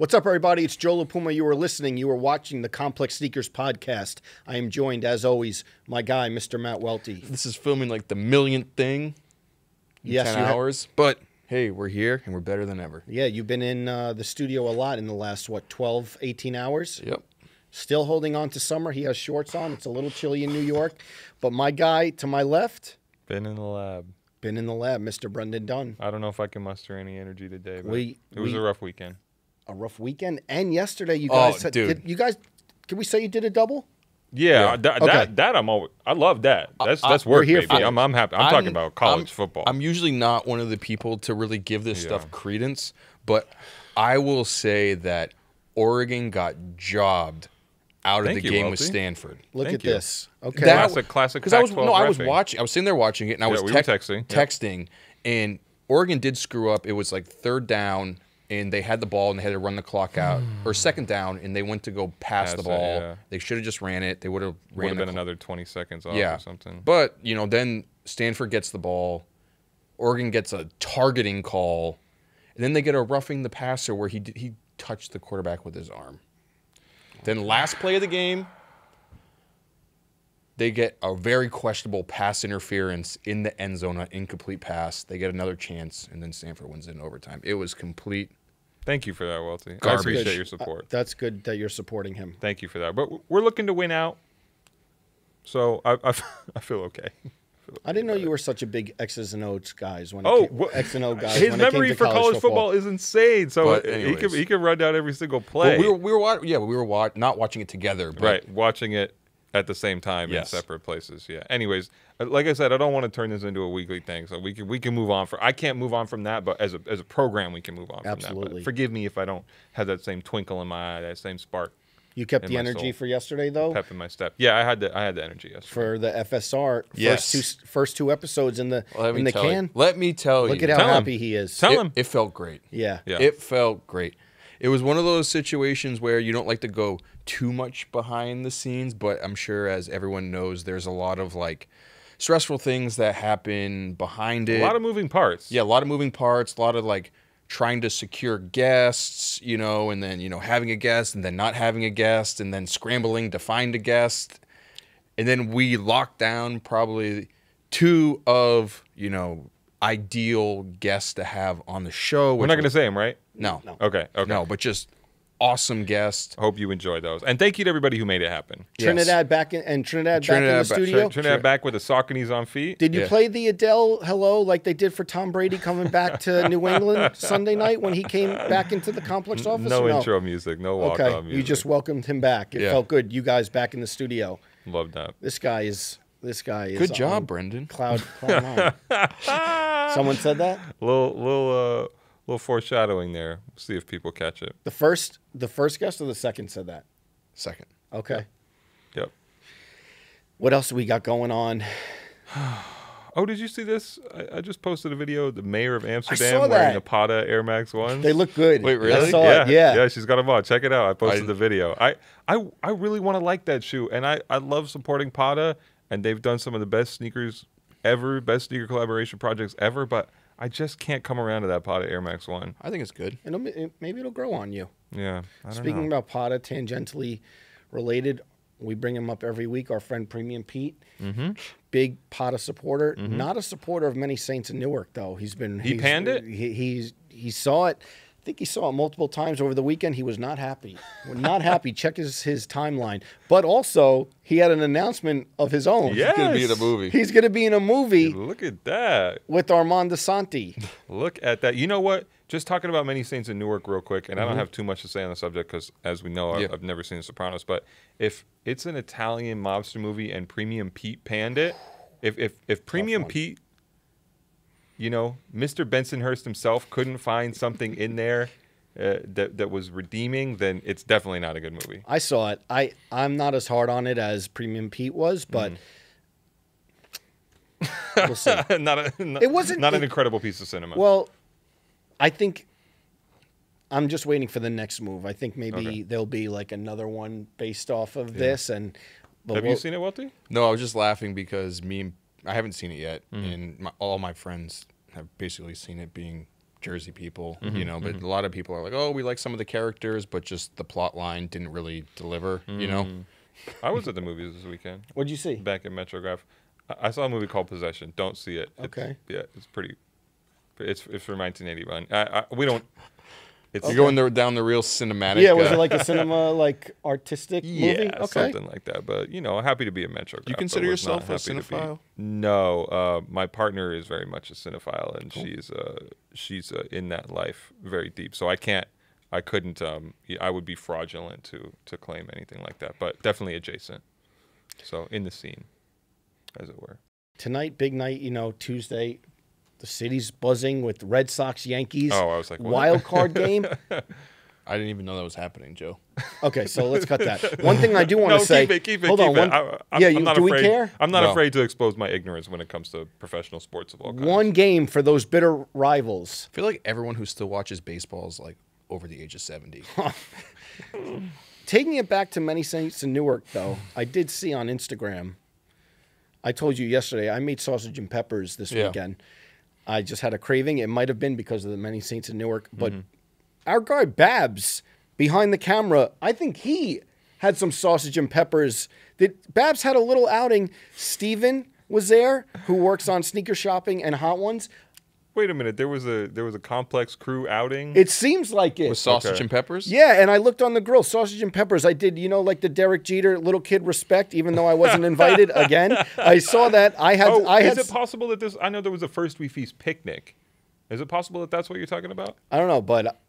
What's up, everybody? It's Joe La Puma. You are listening. You are watching the Complex Sneakers podcast. I am joined, as always, my guy, Mr. Matt Welty. This is filming like the millionth thing in 10 hours. But, hey, we're here, and we're better than ever. Yeah, you've been in the studio a lot in the last, 12, 18 hours? Yep. Still holding on to summer. He has shorts on. It's a little chilly in New York. But my guy to my left... Been in the lab. Been in the lab, Mr. Brendan Dunne. I don't know if I can muster any energy today, but it was a rough weekend. A rough weekend, and yesterday you guys can we say you did a double? Yeah. That I'm always, I love that. That's work, here baby. I'm happy. I'm talking about college football. I'm usually not one of the people to really give this stuff credence, but I will say that Oregon got jobbed out of the game with Stanford. Look at this. Okay, classic. Because I was watching. I was sitting there watching it, and I was texting, and Oregon did screw up. It was like third down. And they had the ball, and they had to run the clock out. Or second down, and they went to go pass the ball. Yeah. They should have just ran it. They would have ran been another 20 seconds off or something. But, then Stanford gets the ball. Oregon gets a targeting call. And then they get a roughing the passer where he touched the quarterback with his arm. Then last play of the game, they get a very questionable pass interference in the end zone, an incomplete pass. They get another chance, and then Stanford wins it in overtime. It was complete. Thank you for that, Welty. Garbage. I appreciate your support. That's good that you're supporting him. Thank you for that. But we're looking to win out, so I feel okay. I didn't know you were such a big X's and O's guys. X and O guys. His memory for college football is insane. So he can run down every single play. Well, we were not watching it together, but right, watching it at the same time in separate places. Yeah. Anyways, like I said, I don't want to turn this into a weekly thing, so we can move on. I can't move on from that, but as a program, we can move on from that. But forgive me if I don't have that same twinkle in my eye, that same spark. You kept the energy for yesterday, though. Pep in my step. Yeah, I had the energy yesterday for the FSR. Yes. First two episodes in the can. Let me tell you. Look at how happy he is. Tell him. It felt great. Yeah. It felt great. It was one of those situations where you don't like to go too much behind the scenes, but I'm sure, as everyone knows, there's a lot of stressful things that happen behind it. A lot of moving parts. Yeah, a lot of moving parts, a lot of trying to secure guests, and then, having a guest and then not having a guest and then scrambling to find a guest. And then we locked down probably two of, ideal guests to have on the show. We're not going to say them, right? No. Okay. No, but just awesome guests. Hope you enjoy those. And thank you to everybody who made it happen. Trinidad back in the studio. Trinidad back with the Saucony's on feet. Did you play the Adele Hello like they did for Tom Brady coming back to New England Sunday night when he came back into the complex office? No intro music, no walk-on music. You just welcomed him back. It felt good. You guys back in the studio. Love that. This guy is good job, Brendan. Cloud nine. Someone said that? Little foreshadowing there. We'll see if people catch it. The first guest or the second said that? Second. Okay. Yep. What else do we got going on? Oh, did you see this? I just posted a video of the mayor of Amsterdam wearing the Pata Air Max 1s. They look good. Wait, really? I saw it. Yeah. Yeah, she's got them on. Check it out. I posted the video. I really want to like that shoe, and I love supporting Pata, and they've done some of the best sneakers ever, best sneaker collaboration projects ever, but I just can't come around to that Pata Air Max 1. I think it's good. Maybe it'll grow on you. Yeah. Speaking about Pata, tangentially related, we bring him up every week, our friend Premium Pete. Big Pata supporter. Not a supporter of many Saints in Newark, though. He panned it? He saw it. I think he saw it multiple times over the weekend. He was not happy. Not happy. Check his timeline. But also, he had an announcement of his own. Yes. He's going to be in a movie. He's going to be in a movie. Look at that. With Armand Santi. Look at that. You know what? Just talking about Many Saints in Newark real quick, and I don't have too much to say on the subject because, as we know, I've never seen The Sopranos. But if it's an Italian mobster movie and Premium Pete panned it, if Premium Pete, Mr. Bensonhurst himself couldn't find something in there that was redeeming, then it's definitely not a good movie. I saw it. I'm not as hard on it as Premium Pete was, but we'll see. It wasn't an incredible piece of cinema. Well, I think I'm just waiting for the next move. I think maybe there'll be another one based off of this. And have you seen it, Welty? No, I was just laughing because I haven't seen it yet, and all my friends have basically seen it being Jersey people, you know, but a lot of people are like, oh, we like some of the characters, but just the plot line didn't really deliver, you know? I was at the movies this weekend. What'd you see? Back in Metrograph. I saw a movie called Possession. Don't see it. Okay. It's pretty. It's from 1981. We don't. It's You're going down the real cinematic. Yeah, was it like a cinema, like artistic movie? Yeah, Okay. something like that. But you know, happy to be a Metrograph. You consider yourself a cinephile? No, my partner is very much a cinephile, and she's in that life very deep. So I couldn't. I would be fraudulent to claim anything like that. But definitely adjacent. So in the scene, as it were. Tonight, big night. You know, Tuesday. The city's buzzing with Red Sox, Yankees. Oh, I was like, what? Wild card game. I didn't even know that was happening, Joe. Okay, so let's cut that. One thing I do want to say. Keep it. Hold on. Do we care? I'm not afraid to expose my ignorance when it comes to professional sports of all kinds. One game for those bitter rivals. I feel like everyone who still watches baseball is like over the age of 70. Taking it back to Many Saints in Newark, though, I did see on Instagram. I told you yesterday I made sausage and peppers this weekend. I just had a craving. It might have been because of the Many Saints in Newark. But our guy Babs, behind the camera, I think he had some sausage and peppers. Babs had a little outing. Steven was there, who works on sneaker shopping and Hot Ones. Wait a minute. There was a complex crew outing. It seems like it. With sausage and peppers? Yeah, and I looked on the grill, sausage and peppers. I did, you know, like the Derek Jeter little kid respect, even though I wasn't invited again. I saw that. Is it possible that this? I know there was a First We Feast picnic. Is it possible that that's what you're talking about? I don't know, but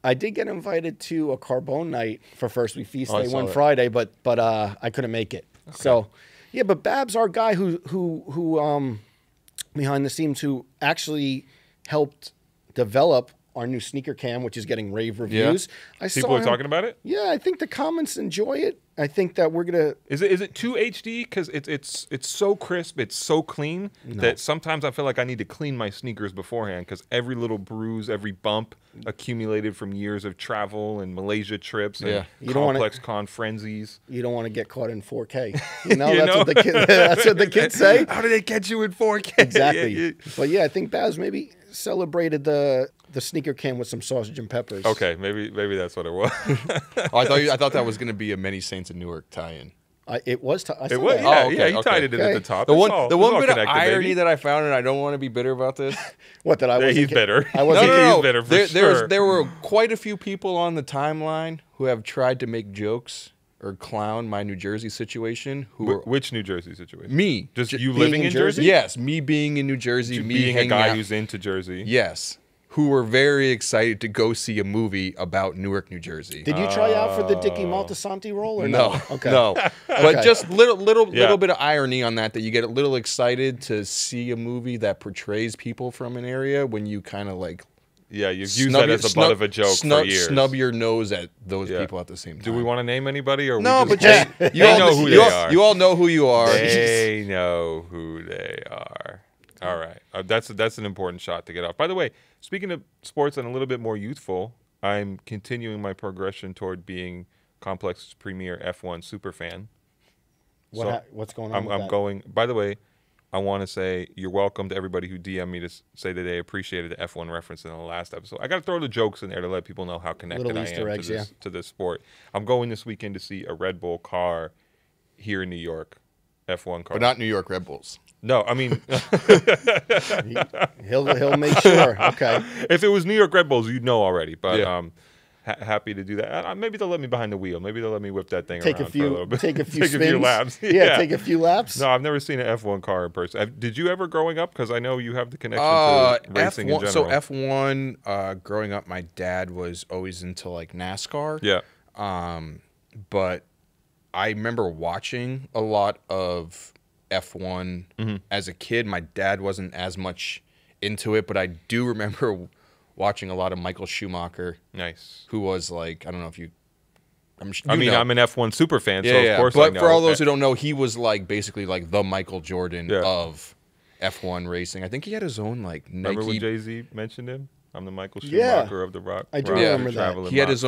I did get invited to a Carbone night for First We Feast Day one that. Friday, but I couldn't make it. Okay. So, yeah, but Babs, our guy who behind the scenes, who actually helped develop our new sneaker cam, which is getting rave reviews. Yeah. People are talking about it? Yeah, I think the comments enjoy it. I think that we're gonna. Is it too HD? Because it's so crisp, it's so clean that sometimes I feel like I need to clean my sneakers beforehand because every little bruise, every bump accumulated from years of travel and Malaysia trips and complex con frenzies. You don't want to get caught in 4K. You know, that's what the kids say. How do they catch you in 4K? Exactly. But yeah, I think Baz maybe celebrated the sneaker cam with some sausage and peppers. Okay, maybe that's what it was. I thought that was going to be a Many Saints in Newark tie-in. It was. He tied it in at the top. The one bit of irony that I found, and I don't want to be bitter about this. What that I was. He's bitter. I wasn't. He's bitter for sure. There were quite a few people on the timeline who have tried to make jokes or clown my New Jersey situation. Which New Jersey situation? Me. Just you living in Jersey? Yes, me being in New Jersey. Me being a guy who's into Jersey. Yes. Who were very excited to go see a movie about Newark, New Jersey. Did you try out for the Dickie Maltasanti role or no? Okay. No. But just little bit of irony on that you get a little excited to see a movie that portrays people from an area when you kind of like you've used that as a butt of a joke for years. Snub your nose at those people at the same time. Do we want to name anybody or no? But just you all know who they are. You all know who you are. They know who they are. All right, that's an important shot to get off. By the way, speaking of sports and a little bit more youthful, I'm continuing my progression toward being Complex's premier F1 superfan. What's going on? I'm going. By the way, I want to say you're welcome to everybody who DM'd me to say that they appreciated the F1 reference in the last episode. I got to throw the jokes in there to let people know how connected I am to this sport. I'm going this weekend to see a Red Bull car here in New York, F1 car, but not New York Red Bulls. No, I mean, he'll make sure. Okay. If it was New York Red Bulls, you'd know already. But happy to do that. Maybe they'll let me behind the wheel. Maybe they'll let me whip that thing around for a little bit. Take a few spins. A few laps. Take a few laps. No, I've never seen an F1 car in person. Did you ever growing up? Because I know you have the connection to racing in general. So F1, growing up, my dad was always into like NASCAR. Yeah. But I remember watching a lot of F1 as a kid. My dad wasn't as much into it, but I do remember watching a lot of Michael Schumacher. Nice. Who was like, I don't know if you... I'm an F1 super fan, so of course I know. But for all those who don't know, he was like basically like the Michael Jordan of F1 racing. I think he had his own like Nike... Remember when Jay-Z mentioned him? I'm the Michael Schumacher of the rock. I do remember that. He had his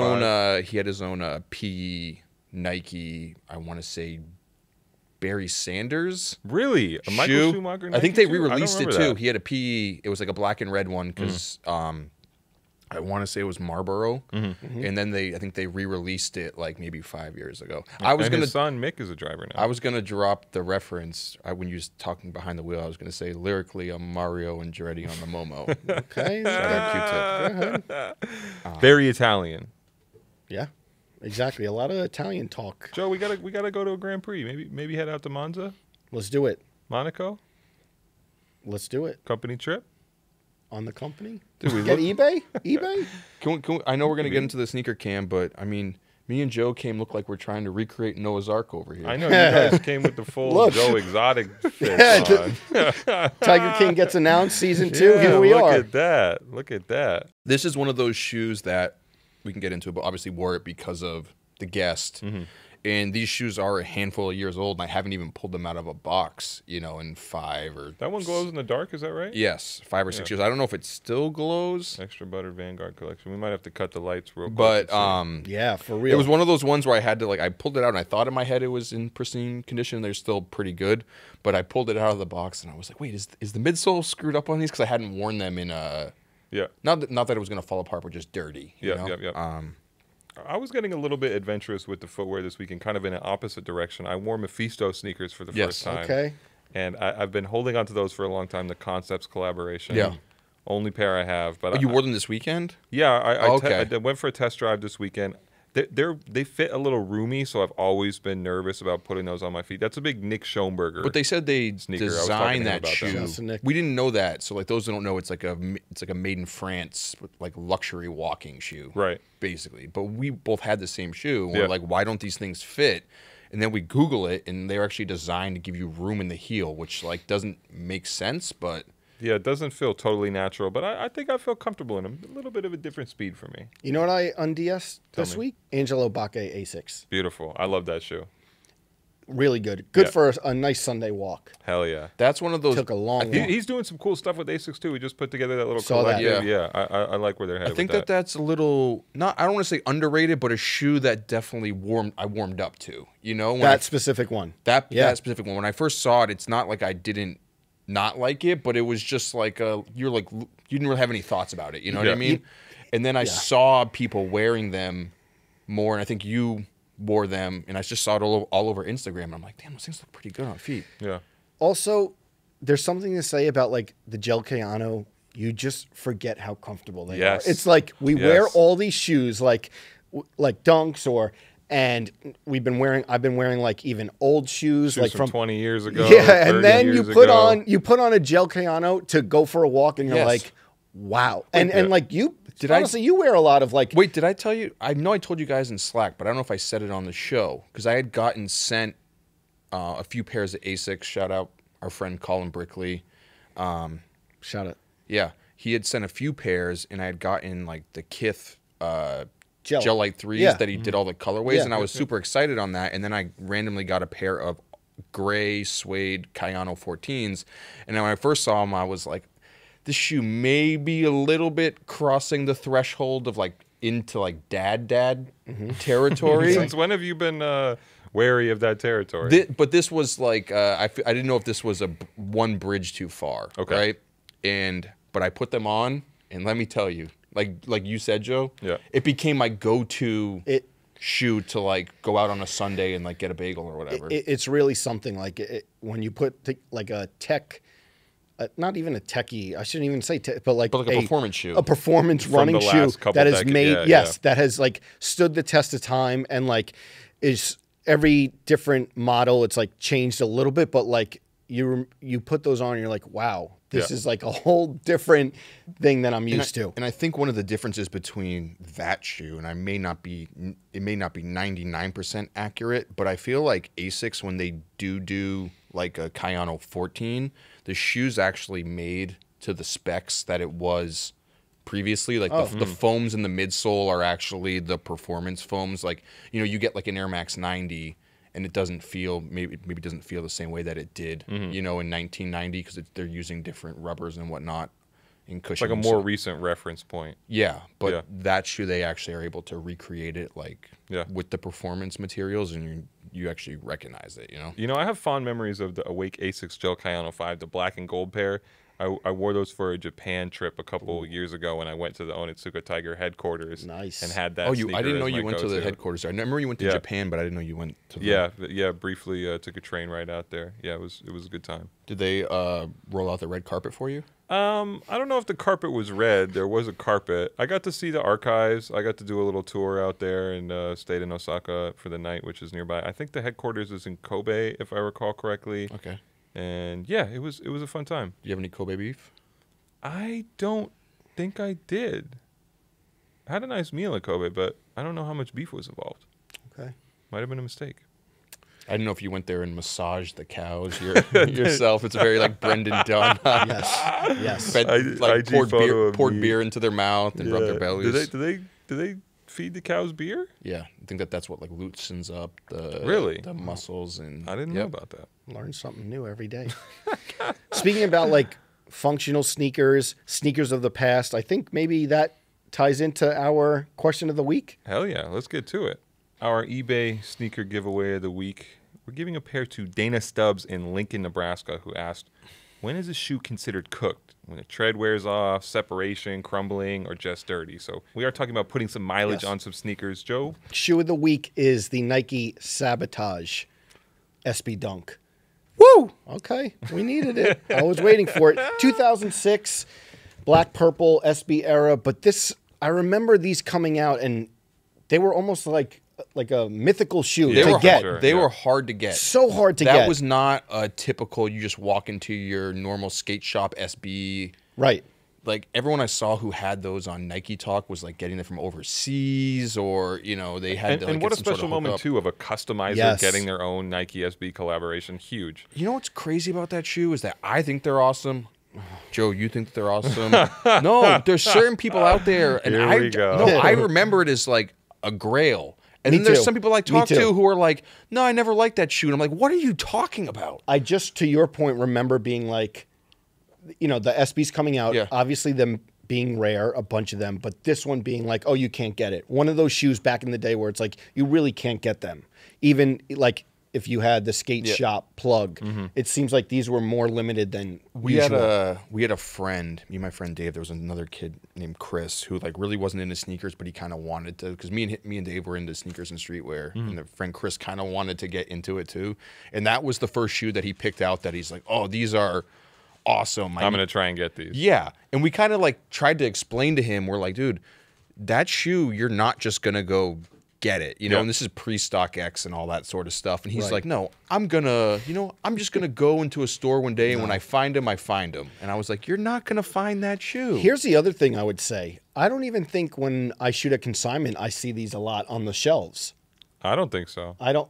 own P Nike, I want to say Barry Sanders. Really? A Michael Schumacher Nike I think they re-released too? it too. He had a PE. It was like a black and red one because I want to say it was Marlboro, and then I think they re-released it like maybe 5 years ago. His son Mick is a driver now. I was gonna drop the reference when you was talking behind the wheel. I was gonna say lyrically, I'm Mario Andretti on the Momo. Okay. Shout out Q-Tip. Very Italian. Yeah, exactly. A lot of Italian talk. Joe, we gotta go to a Grand Prix. Maybe head out to Monza, Let's do it. Monaco. Let's do it. Company trip. On the company? Dude, we Get eBay? eBay? Can we, I know we're gonna get into the sneaker cam, but I mean, me and Joe look like we're trying to recreate Noah's Ark over here. I know you guys came with the full Joe Exotic fit on. Tiger King gets announced season 2. Here we are. Look at that. Look at that. This is one of those shoes that we can get into, but obviously wore it because of the guest. And these shoes are a handful of years old, and I haven't even pulled them out of a box, you know, in 5 or... That one glows in the dark, is that right? Yes, 5 or 6 years. I don't know if it still glows. Extra Butter Vanguard collection. We might have to cut the lights real quick. But, yeah, for real. It was one of those ones where I had to, like, I pulled it out, and I thought in my head it was in pristine condition. They're still pretty good. But I pulled it out of the box, and I was like, wait, is the midsole screwed up on these? Because I hadn't worn them in a... Yeah. Not that it was going to fall apart, but just dirty. Yeah. I was getting a little bit adventurous with the footwear this weekend, kind of in an opposite direction. I wore Mephisto sneakers for the first time. Okay. And I've been holding on to those for a long time, the Concepts collaboration. Yeah. Only pair I have. But you wore them this weekend? Yeah. I went for a test drive this weekend. They fit a little roomy, so I've always been nervous about putting those on my feet. That's a big Nick Schoenberger. But they said they sneaker. designed that shoe. That. We didn't know that. So like those that don't know, it's like a made in France like luxury walking shoe, right? Basically. But we both had the same shoe. And we're like, why don't these things fit? And then we Google it, and they're actually designed to give you room in the heel, which like doesn't make sense, but. Yeah, it doesn't feel totally natural, but I think I feel comfortable in them. A little bit of a different speed for me. You know what I unDS'd this week? Angelo Bacche A6. Beautiful. I love that shoe. Really good. Good for a nice Sunday walk. Hell yeah. That's one of those. Took a long walk. He's doing some cool stuff with A6 too. We just put together that little collective. Yeah, I like where they're headed. I think with that's a little I don't want to say underrated, but a shoe that definitely I warmed up to. You know, when specific one. That specific one. When I first saw it, it's not like I didn't not like it, but it was just like you didn't really have any thoughts about it. You know what I mean? And then I saw people wearing them more, and I think you wore them, and I just saw it all over Instagram. And I'm like, damn, those things look pretty good on feet. Yeah. Also, there's something to say about like the Gel Kayano. You just forget how comfortable they are. It's like we wear all these shoes like Dunks and I've been wearing like even old shoes like from 20 years ago. Yeah, and then you put on a Gel Kayano to go for a walk, and you're like, wow. And like you wear a lot of like. Wait, did I tell you? I know I told you guys in Slack, but I don't know if I said it on the show because I had gotten sent a few pairs of Asics. Shout out our friend Colin Brickley. Shout out. Yeah, he had sent a few pairs, and I had gotten like the Kith. Gel Light 3s that he did all the colorways, and I was super excited on that. And then I randomly got a pair of gray suede Kayano 14s, and when I first saw them, I was like, this shoe may be a little bit crossing the threshold of like into like dad territory. Since when have you been wary of that territory? But this was like I didn't know if this was one bridge too far, right? But I put them on, and let me tell you. Like you said, Joe, it became my go-to shoe to like go out on a Sunday and like get a bagel or whatever. It's really something like when you put like a tech, not even a techie, I shouldn't even say tech, but like a performance shoe, a performance running shoe that has made that has like stood the test of time and like is every different model. It's like changed a little bit, but like you put those on and you're like, wow. This is like a whole different thing than I'm used to. And I think one of the differences between that shoe, and it may not be 99% accurate, but I feel like Asics, when they do like a Kayano 14, the shoe's actually made to the specs that it was previously. Like the foams in the midsole are actually the performance foams. Like, you know, you get like an Air Max 90, and it doesn't feel maybe doesn't feel the same way that it did, you know, in 1990 because they're using different rubbers and whatnot in cushioning. Like a more recent reference point. Yeah, but that shoe they actually are able to recreate it like with the performance materials, and you actually recognize it. You know, I have fond memories of the Awake Asics Gel Kayano 5, the black and gold pair. I wore those for a Japan trip a couple years ago when I went to the Onitsuka Tiger headquarters. Nice. And had that. Oh, I didn't know you went to the headquarters. I remember you went to Japan, but I didn't know you went to. Yeah. Briefly took a train ride out there. Yeah, it was a good time. Did they roll out the red carpet for you? I don't know if the carpet was red. There was a carpet. I got to see the archives. I got to do a little tour out there and stayed in Osaka for the night, which is nearby. I think the headquarters is in Kobe, if I recall correctly. Okay. And yeah, it was a fun time. Do you have any Kobe beef? I don't think I did. I had a nice meal at Kobe, but I don't know how much beef was involved. Okay. Might have been a mistake. I didn't know if you went there and massaged the cows yourself. It's very like Brendan Dunne. Yes. Poured beer into their mouth and rubbed their bellies. Do they feed the cows beer? Yeah, I think that's what like loosens up the muscles. And I didn't know about that. Learn something new every day. Speaking about like functional sneakers of the past, I think maybe that ties into our question of the week. Hell yeah, let's get to it. Our eBay sneaker giveaway of the week. We're giving a pair to Dana Stubbs in Lincoln, Nebraska, who asked, when is a shoe considered cooked? When the tread wears off, separation, crumbling, or just dirty? So we are talking about putting some mileage on some sneakers. Joe? Shoe of the week is the Nike Sabotage SB Dunk. Woo! Okay, we needed it. I was waiting for it. 2006, black, purple, SB era. But I remember these coming out, and they were almost like a mythical shoe to get. They were hard to get. So hard to get. That was not a typical, you just walk into your normal skate shop SB. Right. Like everyone I saw who had those on Nike Talk was like getting them from overseas, or they had. And what a special moment too of a customizer getting their own Nike SB collaboration. Huge. You know what's crazy about that shoe is that I think they're awesome. Joe, you think they're awesome? No, there's certain people out there, and I remember it as like a grail. And then there's some people I talk to who are like, no, I never liked that shoe. And I'm like, what are you talking about? I just, to your point, remember being like, the SBs coming out, obviously them being rare, a bunch of them, but this one being like, oh, you can't get it. One of those shoes back in the day where it's like, you really can't get them. Even like if you had the skate shop plug, it seems like these were more limited than usual. We had a friend, me and my friend Dave, there was another kid named Chris who like really wasn't into sneakers, but he kind of wanted to, because me and Dave were into sneakers and streetwear, and the friend Chris kind of wanted to get into it too. And that was the first shoe that he picked out that he's like, oh, these are awesome. I'm going to try and get these. Yeah. And we kind of like tried to explain to him, we're like, dude, that shoe, you're not just going to go get it, and this is pre-StockX and all that sort of stuff. And he's like, no, I'm just gonna go into a store one day, and when I find him, I find him. And I was like, you're not gonna find that shoe. Here's the other thing I would say. I don't even think when I shoot a consignment, I see these a lot on the shelves. I don't think so. I don't,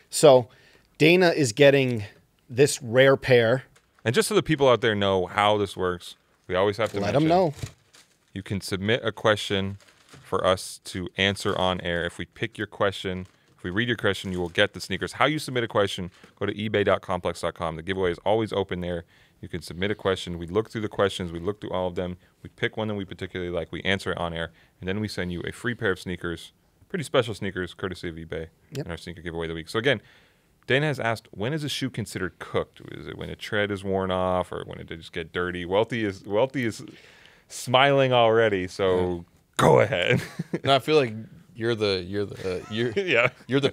So Dana is getting this rare pair. And just so the people out there know how this works, we always have to let them know. You can submit a question for us to answer on air. If we pick your question, if we read your question, you will get the sneakers. How you submit a question, go to ebay.complex.com. The giveaway is always open there. You can submit a question. We look through the questions. We look through all of them. We pick one that we particularly like. We answer it on air. And then we send you a free pair of sneakers, pretty special sneakers, courtesy of eBay, in our sneaker giveaway of the week. So again, Dana has asked, when is a shoe considered cooked? Is it when a tread is worn off or when it just get dirty? Welty is smiling already, so... Go ahead. No, I feel like you're the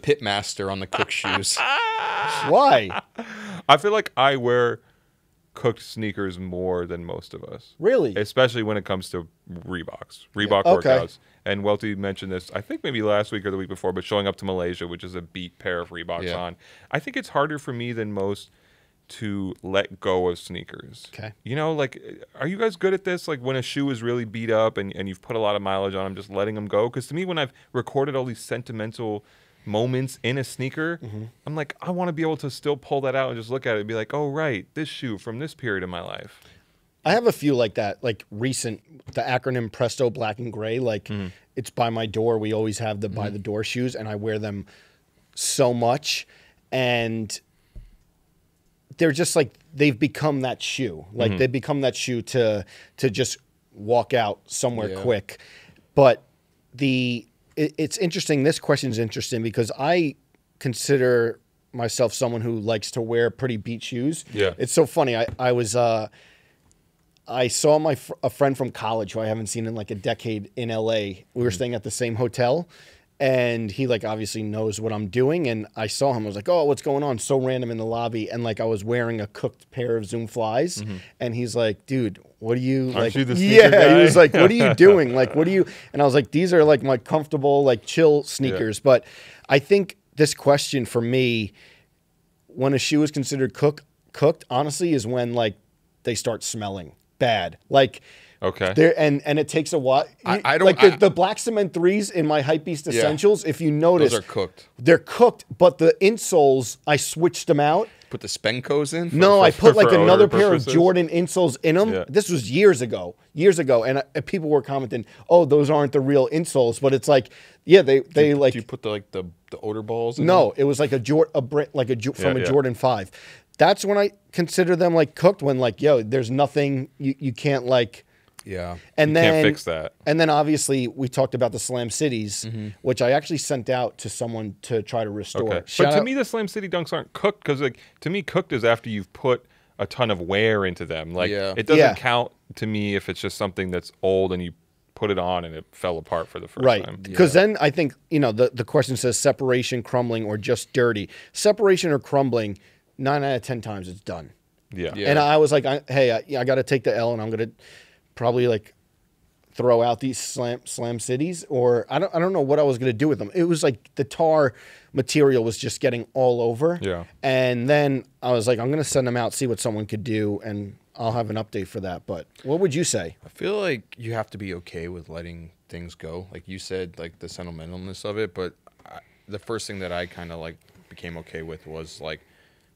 pit master on the cook shoes. Why? I feel like I wear cooked sneakers more than most of us. Really? Especially when it comes to Reeboks, workouts. And Welty mentioned this, I think maybe last week or the week before, but showing up to Malaysia, which is a beat pair of Reeboks on. I think it's harder for me than most to let go of sneakers. Okay. Are you guys good at this? Like when a shoe is really beat up and you've put a lot of mileage on them, just letting them go? Because to me, when I've recorded all these sentimental moments in a sneaker, I'm like, I want to be able to still pull that out and just look at it and be like, oh, right, this shoe from this period of my life. I have a few like that, like recent, the acronym Presto Black and Gray, like it's by my door. We always have the by the door shoes, and I wear them so much. And they're just like, they've become that shoe. Like they've become that shoe to just walk out somewhere quick. But it's interesting. This question is interesting because I consider myself someone who likes to wear pretty beat shoes. Yeah. It's so funny. I was I saw a friend from college who I haven't seen in like a decade in LA. We were staying at the same hotel, and he like obviously knows what I'm doing. And I saw him. I was like, "Oh, what's going on?" So random in the lobby, and like I was wearing a cooked pair of Zoom Flies, and he's like, "Dude, what are you Aren't like?" you the sneaker guy? He was like, "What are you doing? Like, what are you?" And I was like, "These are like my comfortable, like chill sneakers." But I think this question for me, when a shoe is considered cooked, honestly, is when like they start smelling bad. Like, okay, there and it takes a while. I don't like the black cement 3s in my Hypebeast Essentials. If you notice, those are cooked. They're cooked, but the insoles I switched them out. Put the Spencos in? No, I put like for another odor pair purposes? of Jordan insoles in them. Yeah. This was years ago, and people were commenting, "Oh, those aren't the real insoles." But it's like, yeah, they like. Do you put the odor balls in No, it was like a Jordan 5. That's when I consider them like cooked. When like, yo, there's nothing you can't like. Yeah. And then can't fix that. And then obviously we talked about the Slam Cities, which I actually sent out to someone to try to restore. Okay. But to me, the Slam City Dunks aren't cooked because, like, to me, cooked is after you've put a ton of wear into them. Like, it doesn't count to me if it's just something that's old and you put it on and it fell apart for the first time. Right. Because then I think, the question says separation, crumbling, or just dirty. Separation or crumbling, 9 out of 10 times it's done. Yeah. And I was like, I got to take the L, and I'm going to probably like throw out these slam cities, or I don't know what I was going to do with them. It was like the tar material was just getting all over. Yeah. And then I was like, I'm going to send them out, see what someone could do, and I'll have an update for that. But what would you say? I feel like you have to be okay with letting things go. Like you said, like the sentimentalness of it. But the first thing that I kind of like became okay with was like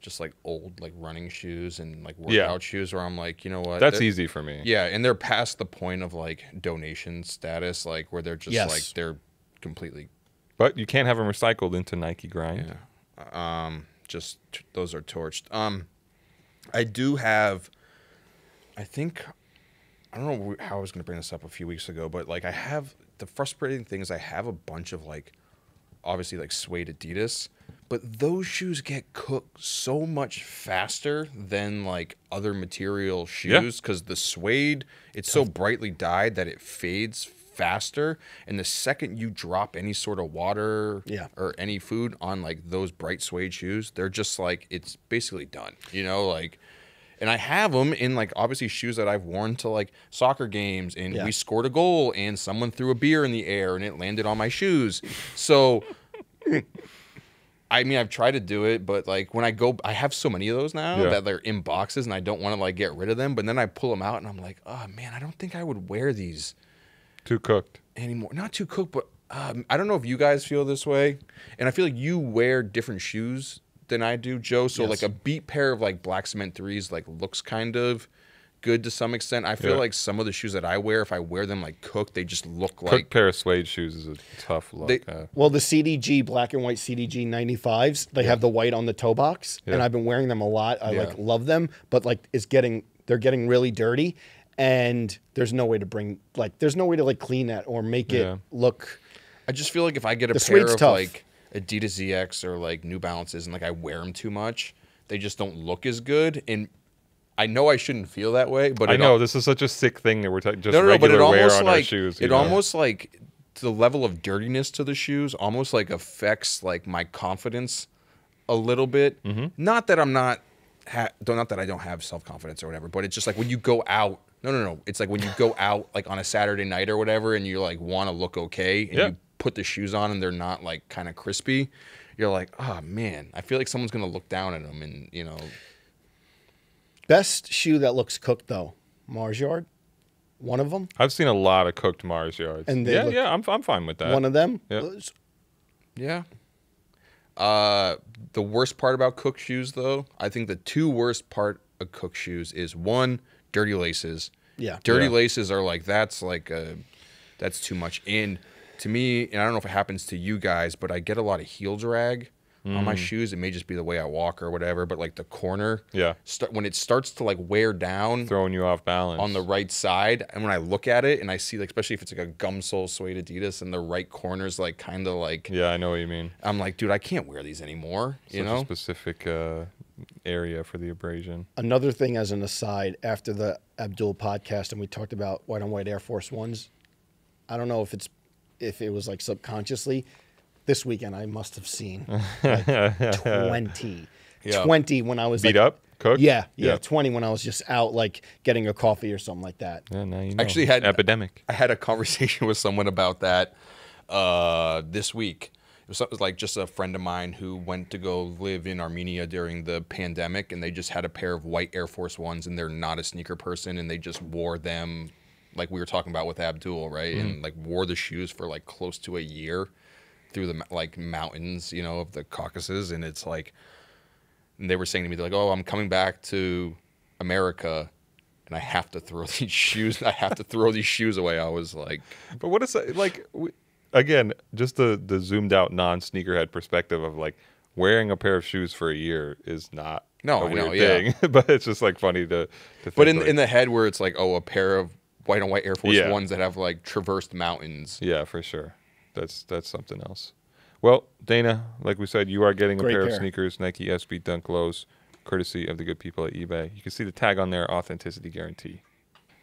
just like old like running shoes and like workout shoes, where I'm like, you know what? That's easy for me. Yeah, and they're past the point of like donation status, like where they're just like they're completely. But you can't have them recycled into Nike Grind. Yeah. Just those are torched. I do have. I think I don't know how I was going to bring this up a few weeks ago, but like I have the frustrating thing is I have a bunch of like obviously like suede Adidas, but those shoes get cooked so much faster than like other material shoes because the suede, it's so brightly dyed that it fades faster, and the second you drop any sort of water or any food on like those bright suede shoes, they're just like, it's basically done, like. And I have them in like obviously shoes that I've worn to like soccer games, and we scored a goal and someone threw a beer in the air and it landed on my shoes. So I mean, I've tried to do it, but like when I have so many of those now that they're in boxes and I don't want to like get rid of them. But then I pull them out and I'm like, oh man, I don't think I would wear these too cooked anymore. Not too cooked, but I don't know if you guys feel this way. And I feel like you wear different shoes than I do, Joe. So like a beat pair of like black cement 3s like looks kind of good to some extent. I feel like some of the shoes that I wear, if I wear them like cooked, they just look like cooked pair of suede shoes is a tough look. Well, the CDG black and white CDG 95s, they have the white on the toe box, and I've been wearing them a lot. I like love them, but like they're getting really dirty, and there's no way to like clean that or make it look. I just feel like if I get a pair of like Adidas ZX or like New Balances and like I wear them too much, they just don't look as good. And I know I shouldn't feel that way, but I know this is such a sick thing that we're just regular but it wear almost on like, our shoes. It almost like the level of dirtiness to the shoes almost like affects like my confidence a little bit. Not that I'm not that I don't have self-confidence or whatever, but it's just like when you go out. No. It's like when you go out like on a Saturday night or whatever, and you like want to look okay, and you put the shoes on and they're not like kind of crispy. You're like, oh man, I feel like someone's gonna look down at them, and Best shoe that looks cooked though, Mars Yard, one of them. I've seen a lot of cooked Mars Yards. And I'm fine with that. One of them. Yeah. The worst part about cooked shoes, though, I think the two worst part of cooked shoes is one, dirty laces. Yeah. Dirty laces are like that's too much. And to me, and I don't know if it happens to you guys, but I get a lot of heel drag on my shoes. It may just be the way I walk or whatever, but like the corner, when it starts to like wear down, throwing you off balance on the right side, and when I look at it and I see like, especially if it's like a gum sole suede Adidas and the right corner's like kind of like, I know what you mean. I'm like, dude, I can't wear these anymore. Such a specific area for the abrasion. Another thing as an aside, after the Abdul podcast and we talked about white on white Air Force Ones, I don't know if it was like subconsciously, this weekend I must have seen like 20. Yeah. 20 when I was beat up, cooked? Yeah, 20 when I was just out like getting a coffee or something like that. Yeah, now you know. Actually epidemic. I had a conversation with someone about that this week. It was like just a friend of mine who went to go live in Armenia during the pandemic, and they just had a pair of white Air Force Ones, and they're not a sneaker person, and they just wore them like we were talking about with Abdul, right? Mm-hmm. And like wore the shoes for like close to a year through the like mountains, you know, of the Caucasus, and it's like, and they were saying to me, they're like, "Oh, I'm coming back to America, and I have to throw these shoes. I have to throw these shoes away." I was like, "But what is that like?" Again, just the zoomed out non-sneakerhead perspective of like wearing a pair of shoes for a year is not a weird thing, but it's just like funny to think. But in the head where it's like, oh, a pair of white on white Air Force Ones that have like traversed mountains. Yeah, for sure. That's something else. Well, Dana, like we said, you are getting a pair of sneakers, Nike SB Dunk Lows, courtesy of the good people at eBay. You can see the tag on there, authenticity guarantee.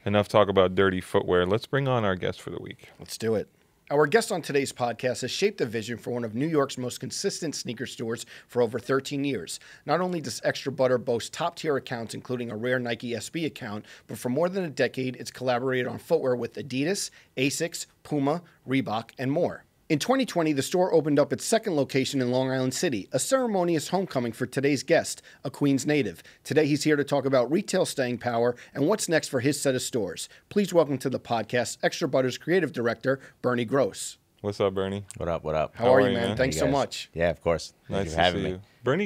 Enough talk about dirty footwear. Let's bring on our guest for the week. Let's do it. Our guest on today's podcast has shaped the vision for one of New York's most consistent sneaker stores for over 13 years. Not only does Extra Butter boast top-tier accounts, including a rare Nike SB account, but for more than a decade, it's collaborated on footwear with Adidas, Asics, Puma, Reebok, and more. In 2020, the store opened up its second location in Long Island City, a ceremonious homecoming for today's guest, a Queens native. Today, he's here to talk about retail staying power and what's next for his set of stores. Please welcome to the podcast, Extra Butter's creative director, Bernie Gross. What's up, Bernie? What up, what up? How are you, man? Thanks so much. Yeah, of course. Nice Thank you for having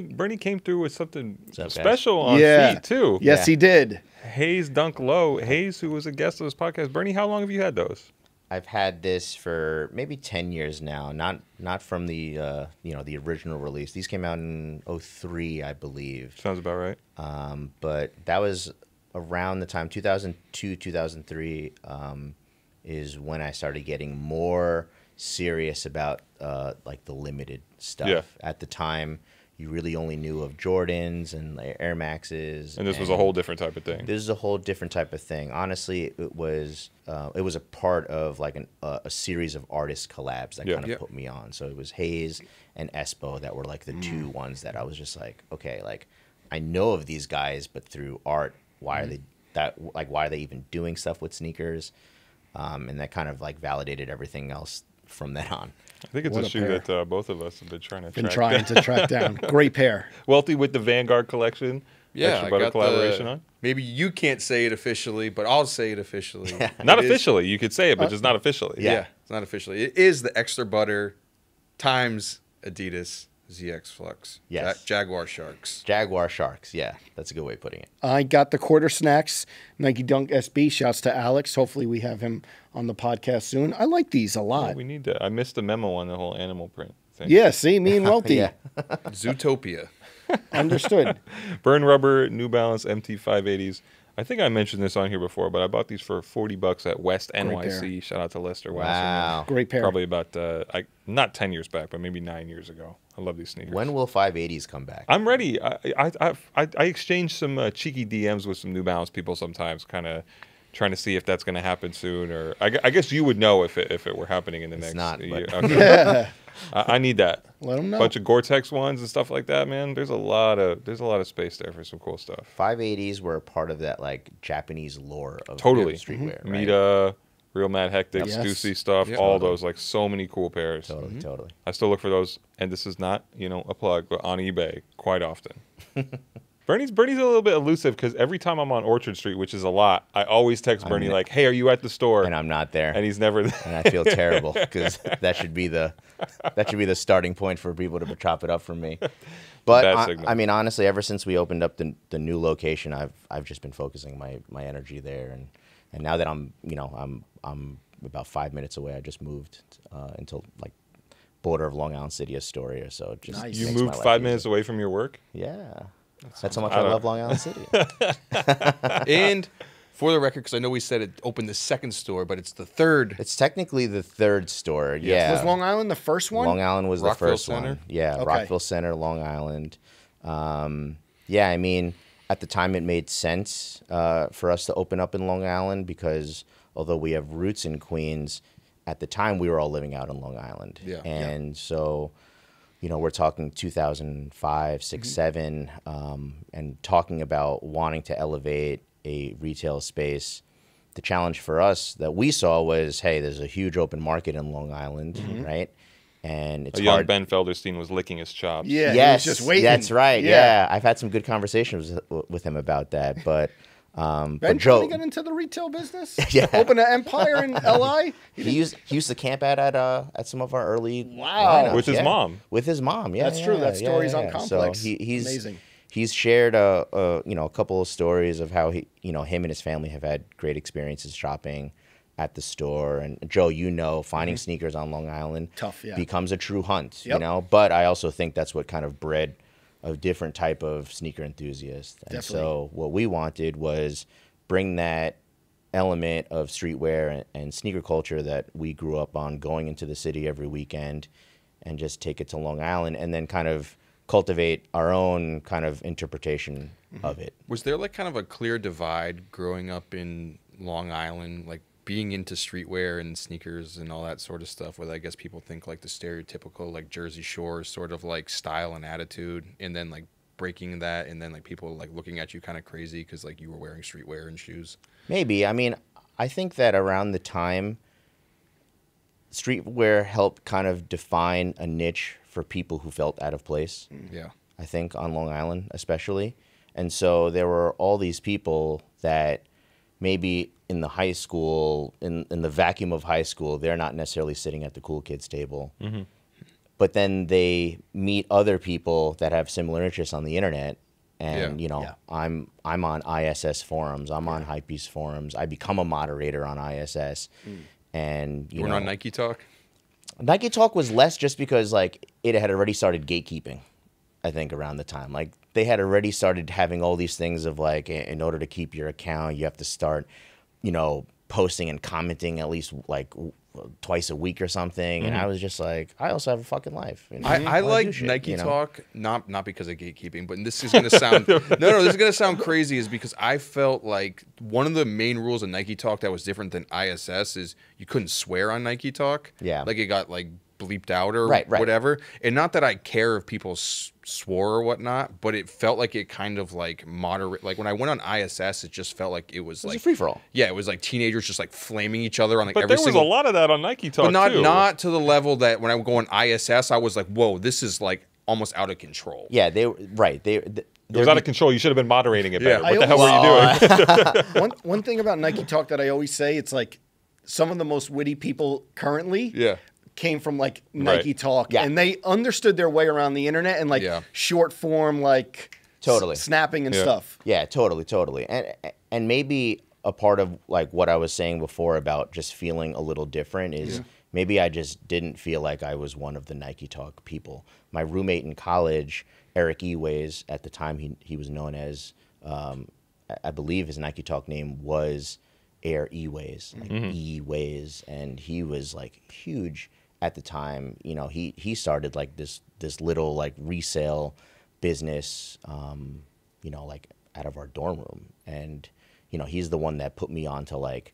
me. Bernie came through with something up, special on feet, too. Yes, he did. Hayes Dunk Low. Hayes, who was a guest on this podcast. Bernie, how long have you had those? I've had this for maybe 10 years now. Not from the the original release. These came out in 2003, I believe. Sounds about right. But that was around the time 2002, 2003 is when I started getting more serious about like the limited stuff. Yeah. At the time, you really only knew of Jordans and Air Maxes. And this was a whole different type of thing. This is a whole different type of thing. Honestly, it was a part of like a series of artist collabs that kind of put me on. So it was Hayes and Espo that were like the two ones that I was just like, okay, like I know of these guys, but through art, why are they even doing stuff with sneakers? And that kind of like validated everything else from then on. I think it's a shoe that both of us have been trying to track down. Great pair. Welty with the Vanguard collection. Yeah, Extra Butter collaboration on. Maybe you can't say it officially, but I'll say it officially. Not officially. You could say it, but just not officially. Yeah, it's not officially. It is the Extra Butter times Adidas ZX Flux. Yes. Jaguar Sharks. Jaguar Sharks. Yeah, that's a good way of putting it. I got the quarter snacks, Nike Dunk SB. Shouts to Alex. Hopefully we have him on the podcast soon. I like these a lot. Yeah, we need to. I missed the memo on the whole animal print thing. Yeah, see, me and Welty. Zootopia. Understood. Burn Rubber New Balance MT 580s. I think I mentioned this on here before, but I bought these for $40 at West NYC. Shout out to Lester Wow. Wasserman. Great pair. Probably about, not 10 years back, but maybe 9 years ago. I love these sneakers. When will 580s come back? I'm ready. I exchange some cheeky DMs with some New Balance people sometimes, kind of trying to see if that's going to happen soon. Or I guess you would know if it were happening in the next year. Okay. Yeah. I need that. Let them know. Bunch of Gore-Tex ones and stuff like that, man. There's a lot of space there for some cool stuff. 580s were a part of that like Japanese lore of streetwear. Right? Mita, Real Mad Hectic, Stussy stuff, all those, like so many cool pairs. Totally. I still look for those, and this is not, a plug, but on eBay quite often. Bernie's a little bit elusive because every time I'm on Orchard Street, which is a lot, I always text Bernie like, "Hey, are you at the store?" And I'm not there. And he's never there. And I feel terrible because that should be the starting point for people to chop it up from me. But I mean, honestly, ever since we opened up the new location, I've just been focusing my energy there, and now that I'm about 5 minutes away, I just moved into like border of Long Island City, Astoria. So just nice. You moved 5 minutes away from your work? Yeah. That's how much I love Long Island City. And for the record, because I know we said it opened the second store, but it's the third. It's technically the third store. Yeah. Was Long Island the first one? Long Island was Rockville the first Center? one. Yeah, okay. Rockville Center, Long Island. Yeah, I mean, at the time it made sense for us to open up in Long Island because although we have roots in Queens, at the time we were all living out in Long Island. Yeah. And so, you know, we're talking 2005, 6, 7, and talking about wanting to elevate a retail space. The challenge for us that we saw was, hey, there's a huge open market in Long Island, right? And it's young hard. Ben Felderstein was licking his chops. Yeah, Yes, he was just waiting. that's right. Yeah. I've had some good conversations with him about that. But Ben but trying Joe, to get into the retail business. Yeah. Open an empire in LI. he used to camp at some of our early Wow. lineups, With his mom. With his mom, yeah, That's true. That story's on So Complex. he's Amazing. He's shared a couple of stories of how him and his family have had great experiences shopping at the store. And Joe, finding sneakers on Long Island Tough, yeah. becomes a true hunt, Yep. But I also think that's what kind of bred a different type of sneaker enthusiast. And Definitely. so what we wanted was bring that element of streetwear and sneaker culture that we grew up on going into the city every weekend and just take it to Long Island and then kind of cultivate our own kind of interpretation of it. Was there like kind of a clear divide growing up in Long Island, like being into streetwear and sneakers and all that sort of stuff, where I guess people think like the stereotypical like Jersey Shore sort of like style and attitude, and then like breaking that, and then like people like looking at you kind of crazy because like you were wearing streetwear and shoes? Maybe. I mean, I think that around the time, streetwear helped kind of define a niche for people who felt out of place. Yeah. I think on Long Island especially. And so there were all these people that maybe in the high school, in the vacuum of high school, they're not necessarily sitting at the cool kids table. But then they meet other people that have similar interests on the internet. And, I'm on ISS forums. I'm on Hypebeast forums. I become a moderator on ISS. And, You were on Nike Talk? Nike Talk was less just because, like, it had already started gatekeeping, I think, around the time. Like, they had already started having all these things of, like, in order to keep your account, you have to start, posting and commenting at least, like, twice a week or something. And I was just like, I also have a fucking life. I like Nike Talk, not because of gatekeeping, but this is going to sound this is going to sound crazy, is because I felt like one of the main rules of Nike Talk that was different than ISS is you couldn't swear on Nike Talk. Yeah. Like it got like bleeped out or Right. whatever. And not that I care if people swore or whatnot, but it felt like it kind of like moderate. Like when I went on ISS, it just felt like it was like a free for all. Yeah, it was like teenagers just like flaming each other on like But every there was single. a lot of that on Nike Talk, But too. not to the level that when I would go on ISS, I was like, whoa, this is like almost out of control. Yeah, they were right. It was out of control. You should have been moderating it better. Yeah. What the hell were you doing? One thing about Nike Talk that I always say, it's like some of the most witty people currently came from like Nike Talk, and they understood their way around the internet and like short form, like Totally snapping and stuff. Yeah, totally. And maybe a part of like what I was saying before about just feeling a little different is maybe I just didn't feel like I was one of the Nike Talk people. My roommate in college, Eric Eways, at the time he was known as, I believe his Nike Talk name was Air Eways, like E-Ways, and he was like huge at the time. He started like this little like resale business, like out of our dorm room. And, he's the one that put me onto like,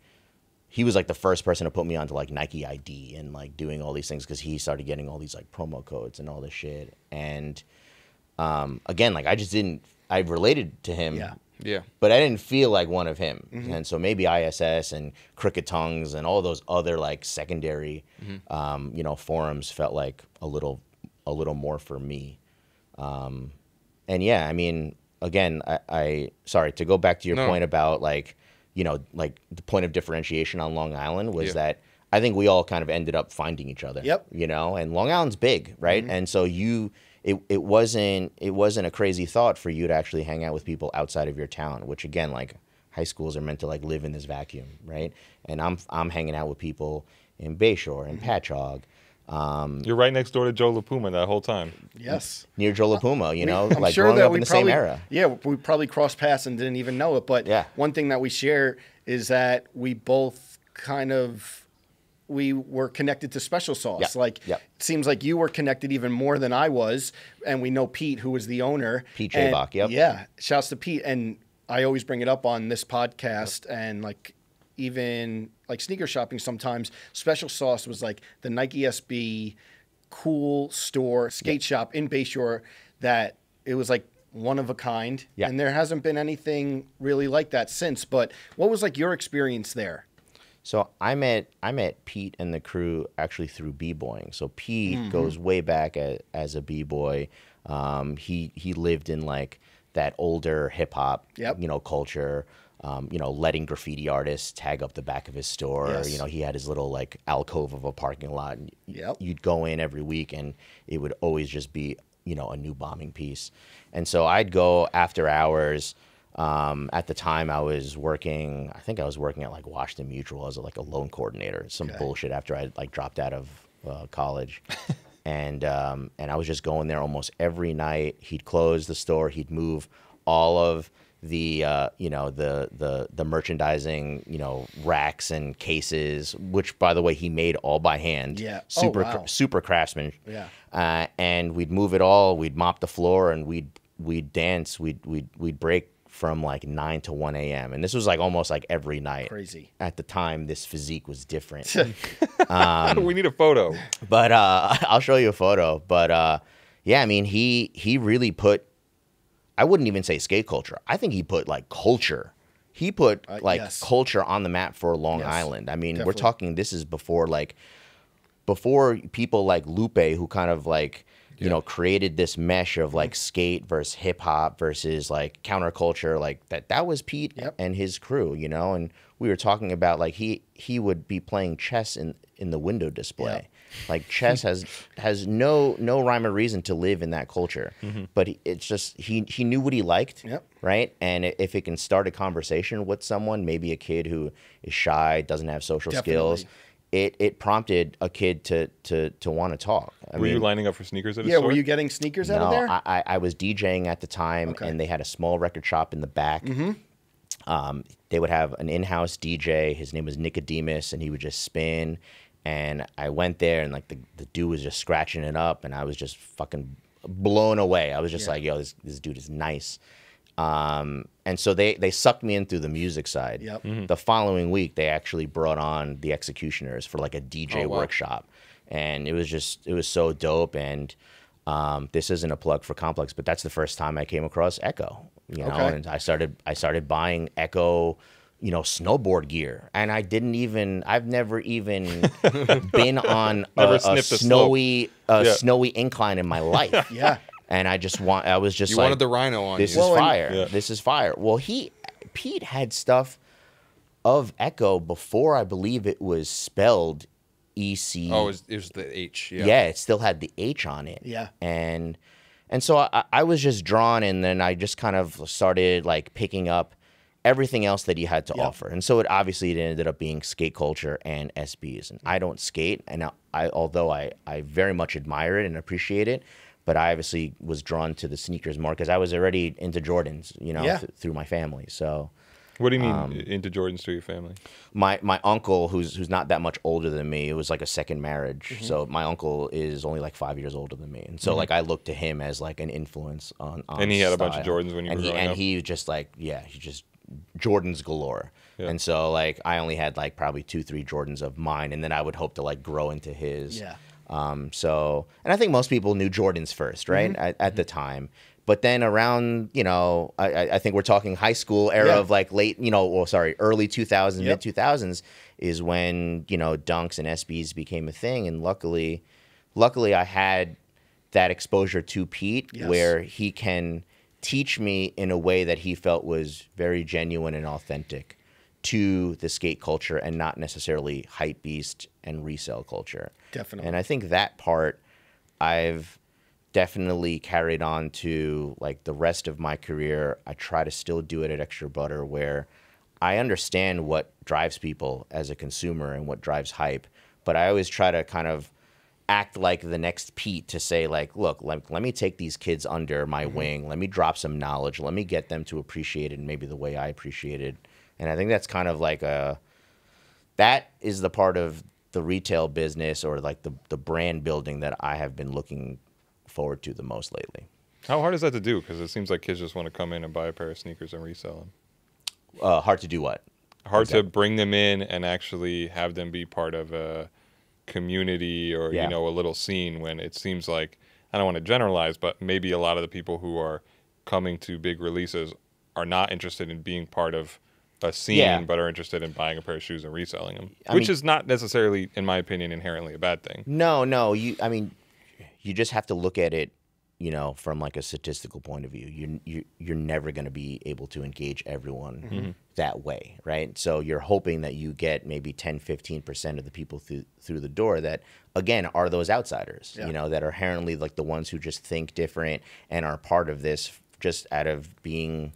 he was like the first person to put me onto like Nike ID and like doing all these things because he started getting all these like promo codes and all this shit. And again, like I related to him. Yeah. But I didn't feel like one of him. And so maybe ISS and Crooked Tongues and all those other like secondary, forums felt like a little more for me. And yeah, I mean, again, I sorry to go back to your point about like, like the point of differentiation on Long Island was that I think we all kind of ended up finding each other. Yep. And Long Island's big, right? And so it wasn't a crazy thought for you to actually hang out with people outside of your town, which again, like high schools are meant to like live in this vacuum, right? And I'm hanging out with people in Bayshore and Patchogue. You're right next door to Joe La Puma that whole time. Yes. Near Joe La Puma, I'm like sure growing that up in the same era. Yeah, we probably crossed paths and didn't even know it. But one thing that we share is that we both kind of we were connected to Special Sauce. Yep. Like, Yep. it seems like you were connected even more than I was. And we know Pete, who was the owner. Pete Jabach, yep. Yeah. Shouts to Pete. And I always bring it up on this podcast. And like, even like sneaker shopping sometimes, Special Sauce was like the Nike SB cool store, skate shop in Bayshore that it was like one of a kind. Yeah. And there hasn't been anything really like that since. But what was like your experience there? So I met Pete and the crew actually through b-boying. So Pete goes way back as a b-boy. He lived in like that older hip hop, culture. Letting graffiti artists tag up the back of his store. Yes. He had his little like alcove of a parking lot. And Yep. You'd go in every week and it would always just be, a new bombing piece. And so I'd go after hours. At the time I was working at like Washington Mutual as like a loan coordinator, some bullshit after I like dropped out of college. And I was just going there almost every night. He'd close the store. He'd move all of the merchandising, racks and cases, which by the way, he made all by hand. Yeah. Super craftsman. Yeah. And we'd move it all. We'd mop the floor and we'd dance. We'd break from like 9 to 1 a.m. And this was like almost like every night. Crazy. At the time, this physique was different. We need a photo. But I'll show you a photo. But yeah, I mean, he really put, I wouldn't even say skate culture. I think he put like culture. He put culture on the map for Long Island. I mean, definitely. We're talking, this is before people like Lupe, who kind of like, created this mesh of like skate versus hip hop versus like counterculture, like that was Pete and his crew, and we were talking about like he would be playing chess in the window display. Yep. Like chess has no rhyme or reason to live in that culture, but it's just he knew what he liked, right? And if it can start a conversation with someone, maybe a kid who is shy, doesn't have social skills, it prompted a kid to want to talk. Were you lining up for sneakers at a store? Were you getting sneakers out of there? I was DJing at the time, and they had a small record shop in the back. They would have an in-house DJ. His name was Nicodemus, and he would just spin. And I went there, and like the dude was just scratching it up, and I was just fucking blown away. I was just like, yo, this dude is nice. And so they sucked me in through the music side. Yep. The following week, they actually brought on the Executioners for like a DJ workshop. And it was so dope. And this isn't a plug for Complex, but that's the first time I came across Echo. And I started buying Echo, snowboard gear. And I've never even been on a snowy incline in my life. Yeah. And I was just like, wanted the Rhino on this you. is fire. This is fire. Well, Pete had stuff of Echo before I believe it was spelled EC. Oh, it was the H. Yeah. Yeah, it still had the H on it. Yeah. And so I was just drawn, and then I just kind of started like picking up everything else that he had to offer. And so it ended up being skate culture and SBs. And I don't skate, and although I very much admire it and appreciate it, but I obviously was drawn to the sneakers more because I was already into Jordans, through my family. So, what do you mean into Jordans through your family? My uncle, who's not that much older than me, it was like a second marriage. So my uncle is only like 5 years older than me, and so like I looked to him as like an influence on. And he had style. a bunch of Jordans when you were growing up. And he just like he just Jordans galore. Yeah. And so like I only had like probably 2-3 Jordans of mine, and then I would hope to like grow into his. Yeah. And I think most people knew Jordans first, right? At the time. But then around, I think we're talking high school era of like early 2000s, mid 2000s is when, Dunks and SBs became a thing. And luckily I had that exposure to Pete where he can teach me in a way that he felt was very genuine and authentic to the skate culture and not necessarily hype beast and resale culture. Definitely. And I think that part I've definitely carried on to like the rest of my career. I try to still do it at Extra Butter where I understand what drives people as a consumer and what drives hype, but I always try to kind of act like the next Pete to say like, look, let me take these kids under my wing. Let me drop some knowledge. Let me get them to appreciate it maybe the way I appreciate it. And I think that's kind of like that is the part of the retail business or like the brand building that I have been looking forward to the most lately. How hard is that to do? Because it seems like kids just want to come in and buy a pair of sneakers and resell them. Hard to do what? Hard to bring them in and actually have them be part of a community or, you know, a little scene when it seems like, I don't want to generalize, but maybe a lot of the people who are coming to big releases are not interested in being part of a scene, but are interested in buying a pair of shoes and reselling them, which is not necessarily, in my opinion, inherently a bad thing. No. I mean, you just have to look at it, you know, from like a statistical point of view. You're never going to be able to engage everyone that way, right? So you're hoping that you get maybe 10, 15% of the people through the door that, again, are those outsiders, you know, that are inherently like the ones who just think different and are part of this just out of being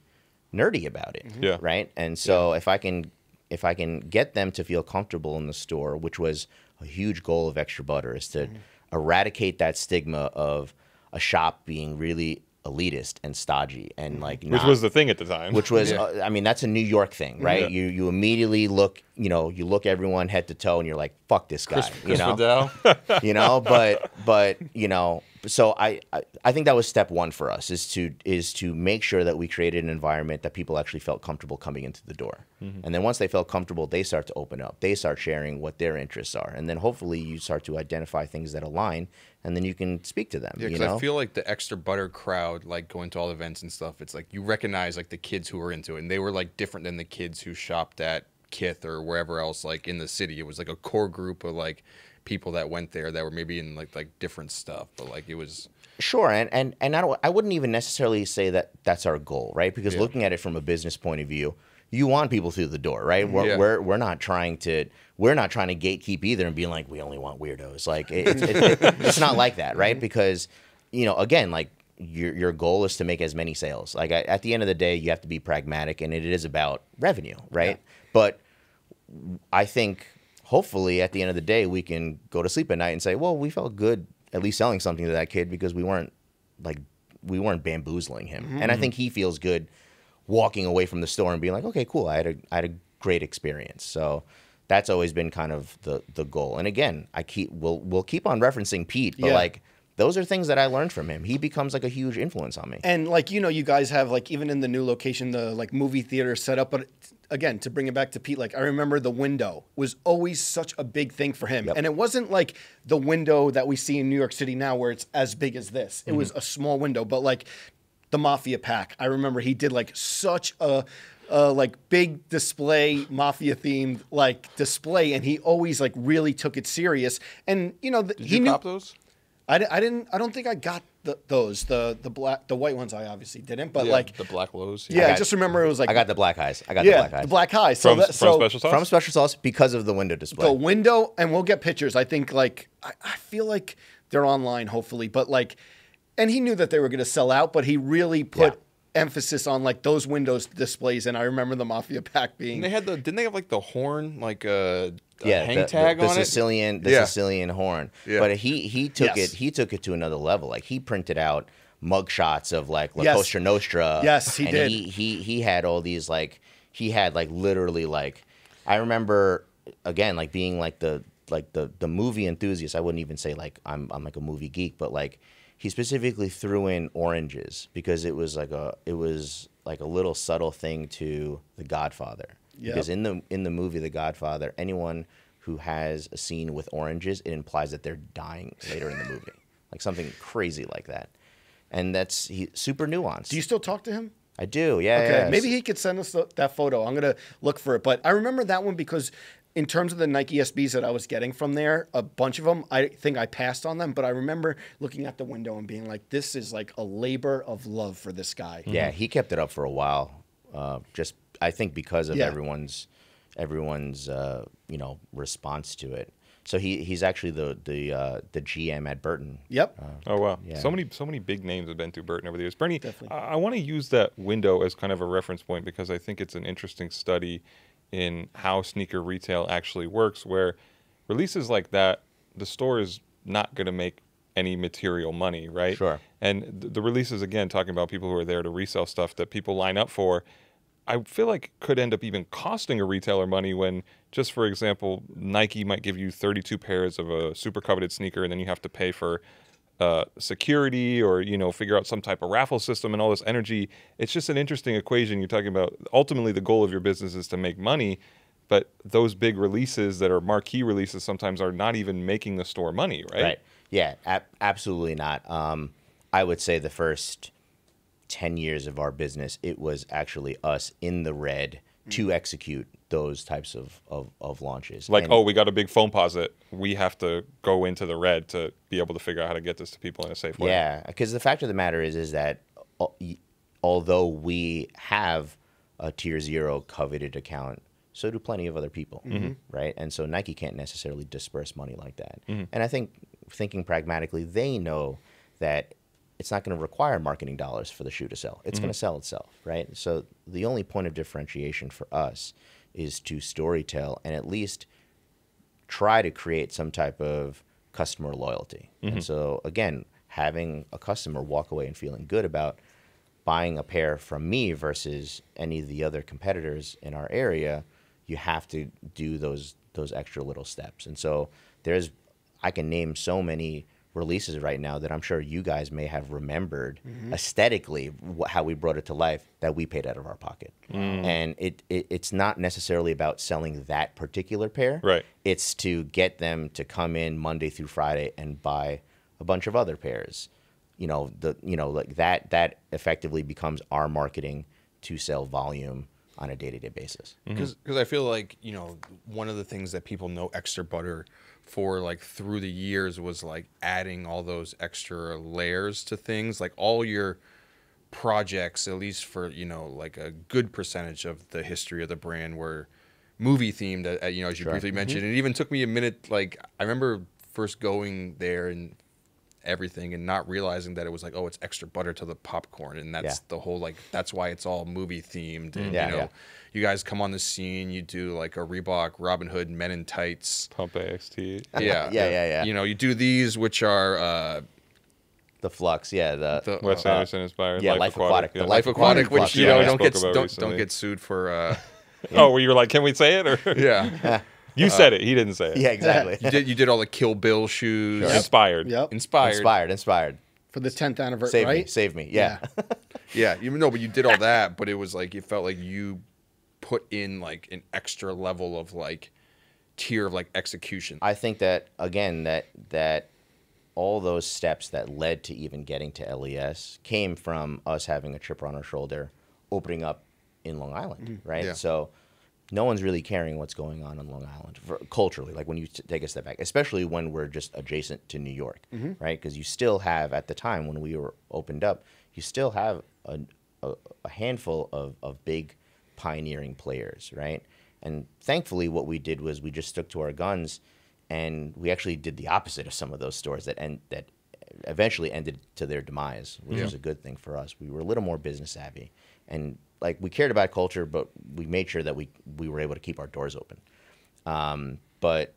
nerdy about it, right? And so if I can get them to feel comfortable in the store, which was a huge goal of Extra Butter, is to eradicate that stigma of a shop being really elitist and stodgy and like which was the thing at the time. Which was, I mean, that's a New York thing, right? You immediately look, you know, you look everyone head to toe and you're like, fuck this guy, you know? You know, but you know, so I think that was step one for us is to make sure that we created an environment that people actually felt comfortable coming into the door. And then once they felt comfortable, they start to open up. They start sharing what their interests are. And then hopefully you start to identify things that align, and then you can speak to them. Yeah, because I feel like the Extra Butter crowd, like going to all the events and stuff, it's like you recognize like the kids who were into it, and they were like different than the kids who shopped at Kith or wherever else like in the city. It was like a core group of like people that went there that were maybe in like different stuff, but like it was sure. And I wouldn't even necessarily say that that's our goal, right? Because looking at it from a business point of view, you want people through the door, right? We're not trying to gatekeep either and being like, we only want weirdos. Like it's not like that, right? Because, you know, again, like your goal is to make as many sales. Like at the end of the day, you have to be pragmatic, and it is about revenue, right? But I think hopefully at the end of the day, we can go to sleep at night and say, well, we felt good at least selling something to that kid because we weren't bamboozling him. And I think he feels good walking away from the store and being like, okay, cool, I had a great experience. So that's always been kind of the goal. And again, we'll keep on referencing Pete, but like those are things that I learned from him. He becomes like a huge influence on me. And like, you know, you guys have like even in the new location, the like movie theater set up, but again, to bring it back to Pete, like I remember the window was always such a big thing for him. And it wasn't like the window that we see in New York City now where it's as big as this. It was a small window, but like the Mafia pack, I remember he did like such a like big display, Mafia themed like display, and he always like really took it serious. And you know, did you cop those? I don't think I got those. The white ones I obviously didn't, but like the black lows. Yeah, I just remember it was like I got the black eyes. The black eyes. So from Special Sauce? From Special Sauce because of the window display. The window, and we'll get pictures. I think like I feel like they're online, hopefully, but like, and he knew that they were going to sell out, but he really put emphasis on like those windows displays. And I remember the Mafia pack being. And didn't they have like the horn, like hang tag on it? Sicilian horn. Yeah. But he took it to another level. Like he printed out mugshots of like La Cosa Nostra. Yes, he did. He had all these like he had like literally like I remember again like being like the movie enthusiast. I wouldn't even say like I'm like a movie geek, but like he specifically threw in oranges because it was like a little subtle thing to The Godfather. Yep. Because in the movie The Godfather, anyone who has a scene with oranges, it implies that they're dying later in the movie, like something crazy like that. And that's super nuanced. Do you still talk to him? I do, yeah. Okay, yeah. maybe he could send us that photo. I'm gonna look for it. But I remember that one because in terms of the Nike SBs that I was getting from there, a bunch of them, I think I passed on them. But I remember looking at the window and being like, "This is like a labor of love for this guy." Yeah, he kept it up for a while. Just I think because of everyone's response to it. So he's actually the GM at Burton. Yep. Oh wow. Yeah. So many big names have been through Burton over the years. Bernie, I want to use that window as kind of a reference point because I think it's an interesting study in how sneaker retail actually works, where releases like that, the store is not going to make any material money, right? Sure. And the releases, again, talking about people who are there to resell stuff that people line up for, I feel like could end up even costing a retailer money when, just for example, Nike might give you 32 pairs of a super coveted sneaker, and then you have to pay for security or, you know, figure out some type of raffle system and all this energy. It's just an interesting equation. You're talking about ultimately the goal of your business is to make money, but those big releases that are marquee releases sometimes are not even making the store money, right? Right. Yeah, absolutely not. I would say the first 10 years of our business, it was actually us in the red to execute those types of launches. Like, oh, we got a big foam posit. We have to go into the red to be able to figure out how to get this to people in a safe way. Yeah, because the fact of the matter is that although we have a tier 0 coveted account, so do plenty of other people, right? And so Nike can't necessarily disperse money like that. And I think, thinking pragmatically, they know that it's not going to require marketing dollars for the shoe to sell. It's going to sell itself, right? So the only point of differentiation for us is to storytell and at least try to create some type of customer loyalty. And so, again, having a customer walk away and feeling good about buying a pair from me versus any of the other competitors in our area, you have to do those extra little steps. And so I can name so many releases right now that I'm sure you guys may have remembered aesthetically how we brought it to life that we paid out of our pocket. And it's not necessarily about selling that particular pair. Right. It's to get them to come in Monday through Friday and buy a bunch of other pairs. Like that effectively becomes our marketing to sell volume on a day-to-day basis. Because I feel like, you know, one of the things that people know Extra Butter for, like, through the years was, like, adding all those extra layers to things. Like, all your projects, at least for, you know, like a good percentage of the history of the brand, were movie themed, you know, as you briefly mentioned. It even took me a minute. Like, I remember first going there and everything and not realizing that it was like, oh, it's Extra Butter to the popcorn, and that's the whole, like, that's why it's all movie themed. And you know, you guys come on the scene, you do like a Reebok Robin Hood Men in Tights, Pump AXT. Yeah. You know, you do these, which are the Flux, the Wes Anderson inspired. Yeah, Life Aquatic. Yeah. The Life Aquatic, which Flux, you know don't get sued for. Oh, where you were like, can we say it? Or Yeah. You said it. He didn't say it. Yeah, exactly. You did all the Kill Bill shoes. Sure. Inspired. Yep. Inspired. For the 10th anniversary, Save me. Yeah. Yeah, even though, but you did all that, but it was like, it felt like you put in like an extra level of like tier of like execution. I think that, again, that all those steps that led to even getting to LES came from us having a chip on our shoulder, opening up in Long Island, right? Yeah. So no one's really caring what's going on in Long Island culturally, like when you take a step back, especially when we're just adjacent to New York, right? Because you still have, at the time when we were opened up, you still have a handful of big pioneering players, right? And thankfully what we did was we just stuck to our guns, and we actually did the opposite of some of those stores that eventually ended to their demise, which was a good thing for us. We were a little more business savvy, and like, we cared about culture, but we made sure that we were able to keep our doors open. But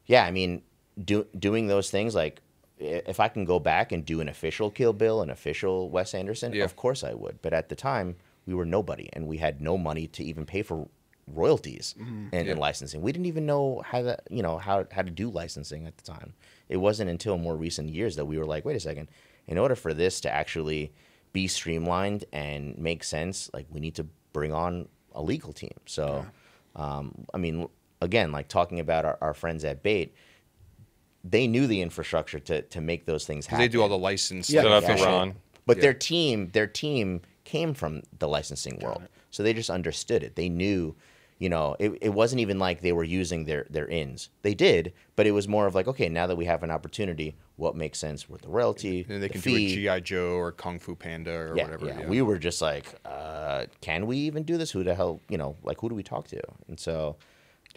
yeah, I mean, doing those things, like, if I can go back and do an official Kill Bill, an official Wes Anderson, of course I would. But at the time, we were nobody, and we had no money to even pay for royalties and licensing. We didn't even know how to do licensing at the time. It wasn't until more recent years that we were like, wait a second, in order for this to actually be streamlined and make sense, like, we need to bring on a legal team. So, I mean, again, like, talking about our friends at Bait, they knew the infrastructure to make those things happen. They do all the license. Shout out to Ron. But their team came from the licensing world, so they just understood it. They knew, you know, it wasn't even like they were using their ins. They did, but it was more of like, okay, now that we have an opportunity, what makes sense with the royalty, and they can fee. do a G.I. Joe or Kung Fu Panda or whatever. Yeah, we were just like, can we even do this? Who the hell, you know, like, who do we talk to? And so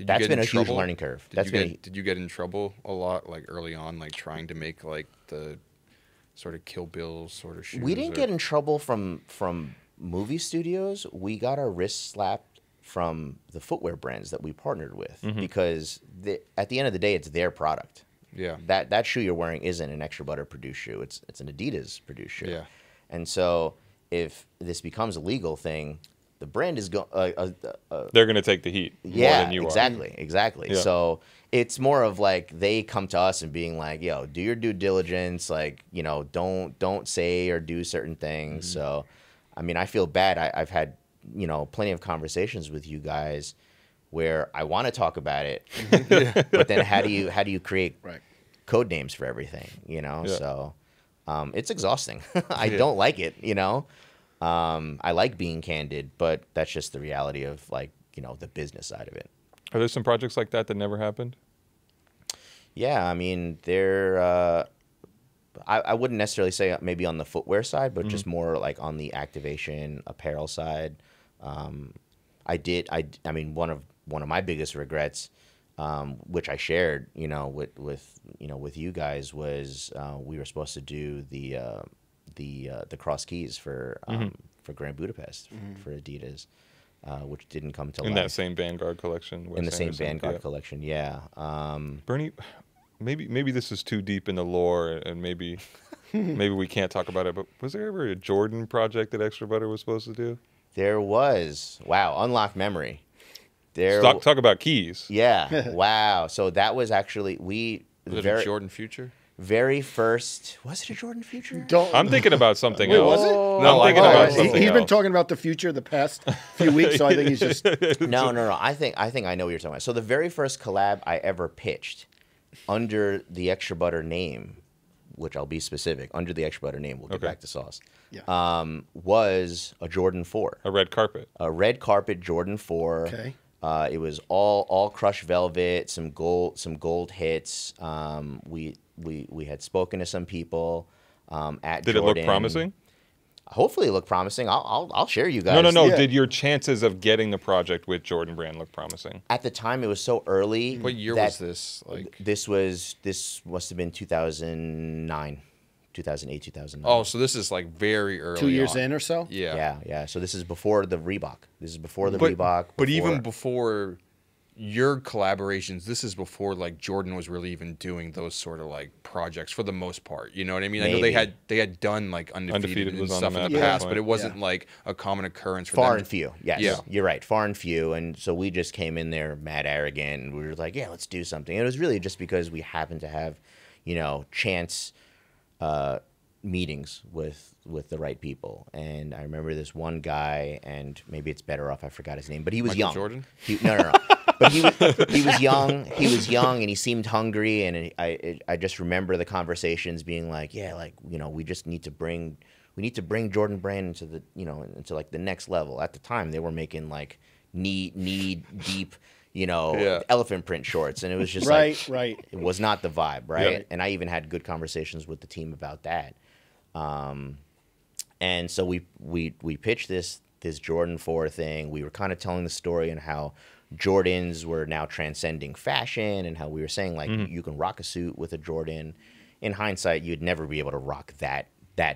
that's been a huge learning curve. Did you get in trouble a lot, like, early on, like, trying to make, like, the sort of Kill Bill sort of shoes? We didn't get in trouble from movie studios. We got our wrists slapped from the footwear brands that we partnered with, because at the end of the day, it's their product. Yeah. That shoe you're wearing isn't an Extra Butter produced shoe. It's an Adidas produced shoe. Yeah. And so if this becomes a legal thing, the brand is going. They're going to take the heat more than you exactly, are. Exactly. Yeah. So it's more of like they come to us and being like, "Yo, do your due diligence. Like, you know, don't say or do certain things." Mm-hmm. So, I mean, I feel bad. I've had, you know, plenty of conversations with you guys where I want to talk about it, but then how do you create code names for everything? You know, so it's exhausting. I don't like it. You know. I like being candid, but that's just the reality of, like, you know, the business side of it. Are there some projects like that never happened? Yeah, I mean, I wouldn't necessarily say maybe on the footwear side, but just more like on the activation apparel side. I mean, one of my biggest regrets, which I shared, you know, with you guys, was we were supposed to do the cross keys for Grand Budapest for Adidas, which didn't come to life. In that same Vanguard collection. In the same Vanguard collection, yeah. Bernie, maybe this is too deep in the lore, and maybe we can't talk about it, but was there ever a Jordan project that Extra Butter was supposed to do? There was. Wow, unlocked memory. Talk about keys. Yeah, wow. So that was actually, was it a Jordan Future? Very first, was it a Jordan Future? I'm thinking about something else. Was it? No, I'm thinking about something else. He's been talking about the future the past few weeks, so I think he's just... No. I think I know what you're talking about. So the very first collab I ever pitched under the Extra Butter name, which I'll be specific, under the Extra Butter name, we'll get back to sauce, was a Jordan 4. A red carpet. A red carpet Jordan 4. Okay. It was all crushed velvet, some gold hits. We had spoken to some people at Did Jordan. it look promising? Hopefully it looked promising. I'll share you guys. No. Yeah. Did your chances of getting the project with Jordan Brand look promising? At the time, it was so early. What year was this? Like, this must have been 2009, 2008, 2009. Oh, so this is like very early. 2 years in or so. Yeah. So this is before the Reebok. Reebok. But even before your collaborations, this is before like Jordan was really even doing those sort of like projects for the most part. You know what I mean? Maybe. I know they had done like undefeated and stuff in the past, but it wasn't like a common occurrence for far them. And few. Yes, you're right. Far and few. And so we just came in there mad arrogant, and we were like, yeah, let's do something. And it was really just because we happened to have, you know, chance meetings with the right people. And I remember this one guy, and maybe it's better off I forgot his name, but he was Michael young. Jordan? No. But he was young. He was young, and he seemed hungry. And I just remember the conversations being like, yeah, like, you know, we need to bring Jordan Brand into the, you know, into like the next level. At the time, they were making like knee deep, you know, elephant print shorts, and it was just right. It was not the vibe, right? Yeah. And I even had good conversations with the team about that. And so we pitched this Jordan 4 thing. We were kind of telling the story and how Jordans were now transcending fashion, and how we were saying like you can rock a suit with a Jordan. In hindsight, you'd never be able to rock that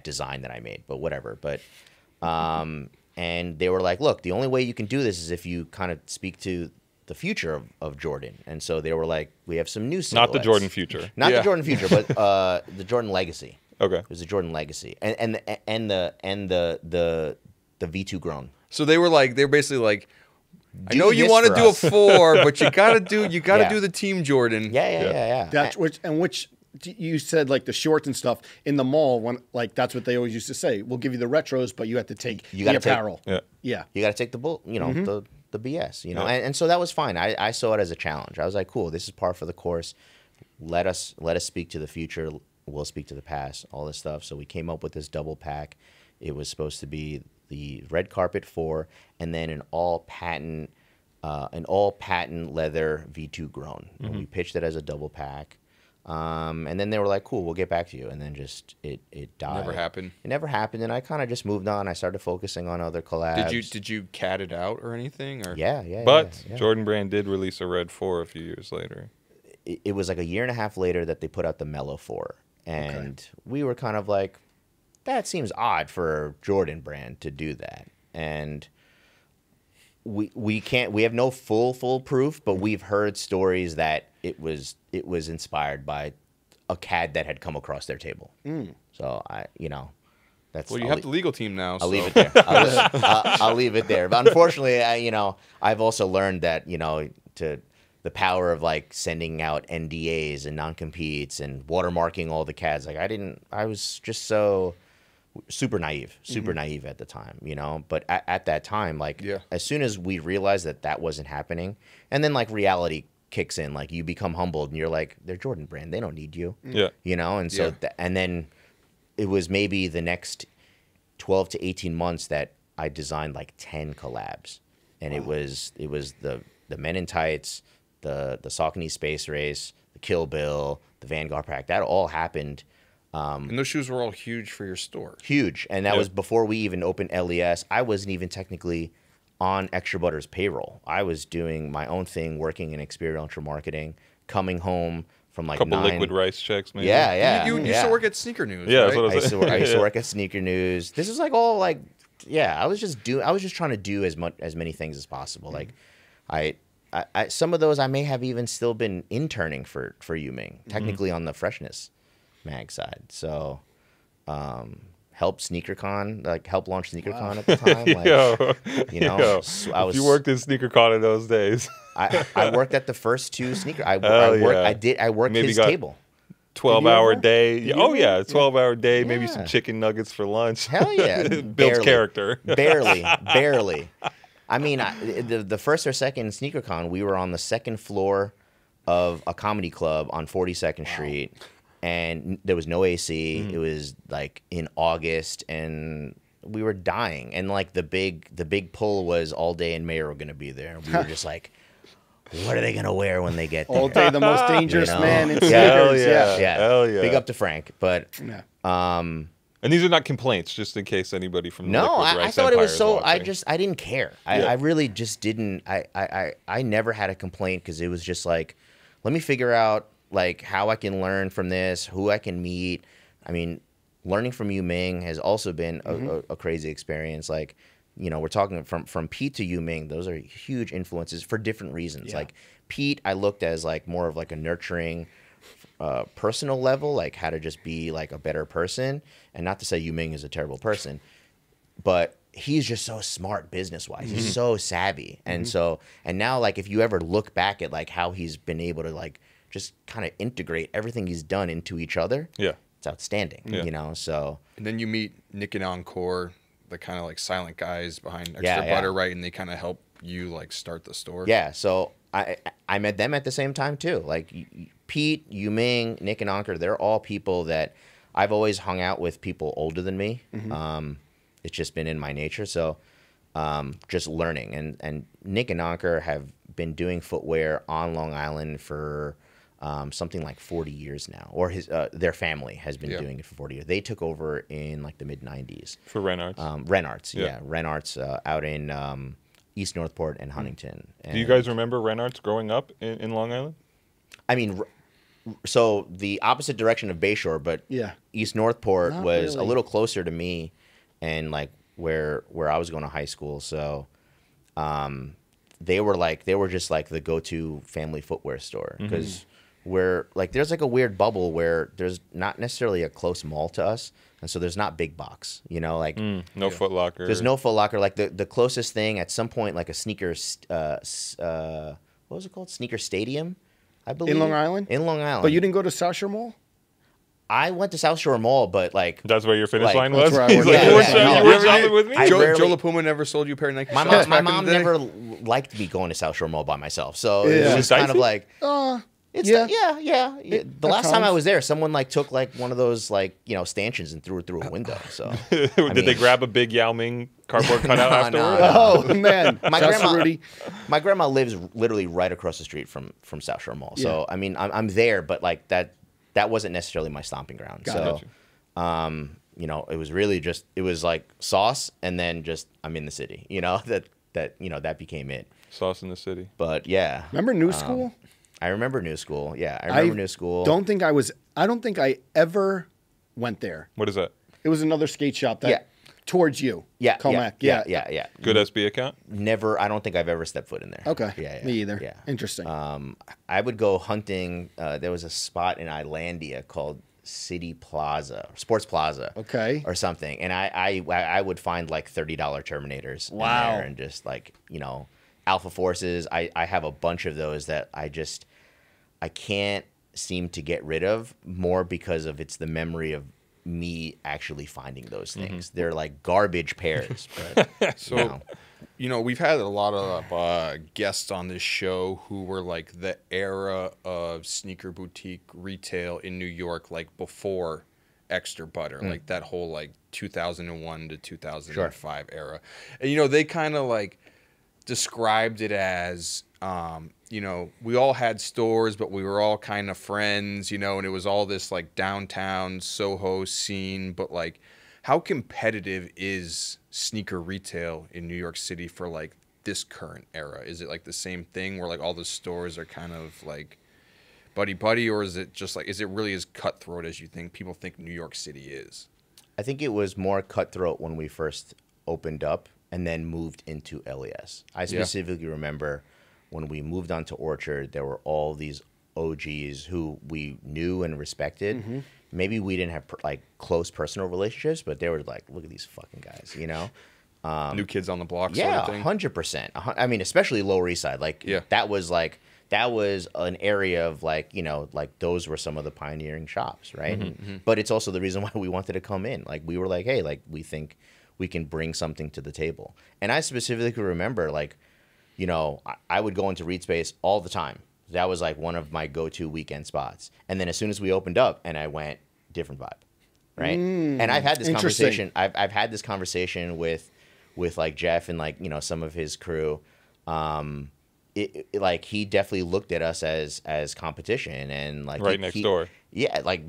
design that I made, but whatever. But and they were like, look, the only way you can do this is if you kind of speak to the future of Jordan. And so they were like, we have some new silhouettes. Not the Jordan future. Not the Jordan future, but the Jordan legacy. Okay. It was the Jordan legacy, and the V2 grown. So they're basically like, I know you want to do a 4, but you gotta do the Team Jordan. Yeah. That's which you said, like the shorts and stuff in the mall. When like that's what they always used to say. We'll give you the retros, but you have to take the apparel. Yeah. You got to take the bull. You know, the BS. You know, and so that was fine. I saw it as a challenge. I was like, cool. This is par for the course. Let us speak to the future. We'll speak to the past. All this stuff. So we came up with this double pack. It was supposed to be the red carpet 4, and then an all patent leather V2 grown. And we pitched it as a double pack, and then they were like, "Cool, we'll get back to you." And then just it died. Never happened. It never happened, and I kind of just moved on. I started focusing on other collabs. Did you cat it out or anything? Or Yeah. But Jordan Brand did release a red 4 a few years later. It was like a year and a half later that they put out the Mellow 4, and we were kind of like, that seems odd for Jordan Brand to do that. And we have no full proof, but we've heard stories that it was inspired by a CAD that had come across their table. So Well, you have the legal team now. I'll leave it there. I'll leave it there. But unfortunately, I've also learned that, to the power of like sending out NDAs and non-competes and watermarking all the CADs. Like I was just so super naive at the time, But at that time, like as soon as we realized that wasn't happening, and then like reality kicks in, like you become humbled and you're like, they're Jordan Brand, they don't need you. Yeah. And so and then it was maybe the next 12 to 18 months that I designed like 10 collabs. And it was the Men in Tights, the Saucony Space Race, the Kill Bill, the Vanguard Pack. That all happened. And those shoes were all huge for your store. Huge. And that was before we even opened LES. I wasn't even technically on Extra Butter's payroll. I was doing my own thing, working in experiential marketing, coming home from like couple liquid rice checks, maybe. Yeah. You used to work at Sneaker News, yeah, right? that's what I was saying. I used to work at Sneaker News. This is like all like, I was just trying to do as many things as possible. Like, I some of those I may have even still been interning for Yuming, technically on the Freshness mag side. So, help SneakerCon, like help launch SneakerCon at the time. Like, so you worked in SneakerCon in those days. I worked at the first two sneaker. I worked maybe his table. 12-hour day. 12-hour day. Maybe some chicken nuggets for lunch. Hell yeah, builds character. barely. I mean, the first or second SneakerCon, we were on the second floor of a comedy club on 42nd Street, and there was no AC. It was like in August, and we were dying. And like the big pull was All Day and Mayor were going to be there. And we were just like, what are they going to wear when they get there? All Day, the most dangerous man in sneakers. Hell Yeah. Hell yeah. Big up to Frank. But and these are not complaints, just in case anybody from the Liquid Rice I thought it was so. watching. I didn't care. I really just didn't. I never had a complaint because it was just like, let me figure out like how I can learn from this, who I can meet. I mean, learning from Yu Ming has also been a crazy experience. Like, we're talking from Pete to Yu Ming. Those are huge influences for different reasons. Yeah. Like Pete, I looked as like more of like a nurturing, personal level, like how to just be like a better person. And not to say Yu Ming is a terrible person, but he's just so smart business-wise. He's so savvy. And and now like if you ever look back at like how he's been able to like just kind of integrate everything he's done into each other, it's outstanding, so. And then you meet Nick and Encore, the kind of like silent guys behind Extra Butter, right? And they kind of help you like start the store. Yeah, so I met them at the same time too. Like Pete, Yu Ming, Nick and Ankur, they're all people that I've always hung out with people older than me. It's just been in my nature. So just learning. And Nick and Ankur have been doing footwear on Long Island for something like 40 years now. Or their family has been doing it for 40 years. They took over in like the mid-90s. For Renarts? Renarts, Renarts out in East Northport and Huntington. And do you guys remember Renarts growing up in Long Island? I mean, so the opposite direction of Bayshore, but East Northport was a little closer to me and like where I was going to high school. So they were just like the go-to family footwear store because we're like there's like a weird bubble where there's not necessarily a close mall to us. And so there's not big box, like no Foot Locker. There's no Foot Locker. Like the closest thing at some point, like a sneakers, what was it called? Sneaker Stadium, I believe. In Long Island? In Long Island. But you didn't go to South Shore Mall? I went to South Shore Mall, but like that's where your finish line was. He's like, you weren't shopping with me. Joe La Puma never sold you a pair of Nike. My mom never liked me going to South Shore Mall by myself, so it was kind of like. The last time I was there, someone like took like one of those like stanchions and threw it through a window. So did they grab a big Yao Ming cardboard cutout afterwards? No. Oh man, my grandma lives literally right across the street from South Shore Mall. So I mean, I'm there, but like that wasn't necessarily my stomping ground. It was really just it was like sauce, and then just I'm in the city. That became it. Sauce in the city. But yeah, remember New School? I remember New School. Yeah, I remember New School. I don't think I ever went there. What is that? It was another skate shop towards you. Yeah. Comac. Yeah. Good SB account? Never. I don't think I've ever stepped foot in there. Okay. Yeah. Me either. Yeah. Interesting. I would go hunting. There was a spot in Islandia called City Plaza, Sports Plaza, Okay. or something, and I would find like $30 Terminators in there, and just like, you know, Alpha Forces. I have a bunch of those that I can't seem to get rid of, more because of it's the memory of me actually finding those things. They're like garbage pairs, but so you know, we've had a lot of guests on this show who were like the era of sneaker boutique retail in New York, like before Extra Butter, like that whole like 2001 to 2005 era. And, you know, they kind of like described it as, you know, we all had stores, but we were all kind of friends, you know, and it was all this like downtown Soho scene. But like, how competitive is sneaker retail in New York City for like this current era? Is it like the same thing where like all the stores are kind of like buddy, or is it just like, is it really as cutthroat as you think people think New York City is? I think it was more cutthroat when we first opened up and then moved into LES. I specifically remember when we moved onto Orchard, there were all these OGs who we knew and respected. Maybe we didn't have like close personal relationships, but they were like, look at these fucking guys, you know? New kids on the block, yeah, sort of thing? 100%. I mean, especially Lower East Side. Like, that was an area of like, you know, like those were some of the pioneering shops, right? But it's also the reason why we wanted to come in. Like, we were like, hey, like, we think we can bring something to the table. And I specifically remember, like, you know, I would go into Reed Space all the time. That was like one of my go-to weekend spots. And then as soon as we opened up, and I went, different vibe, right? And I've had this conversation. I've had this conversation with like Jeff and like, you know, some of his crew. Like he definitely looked at us as competition, and like right next door. Yeah, like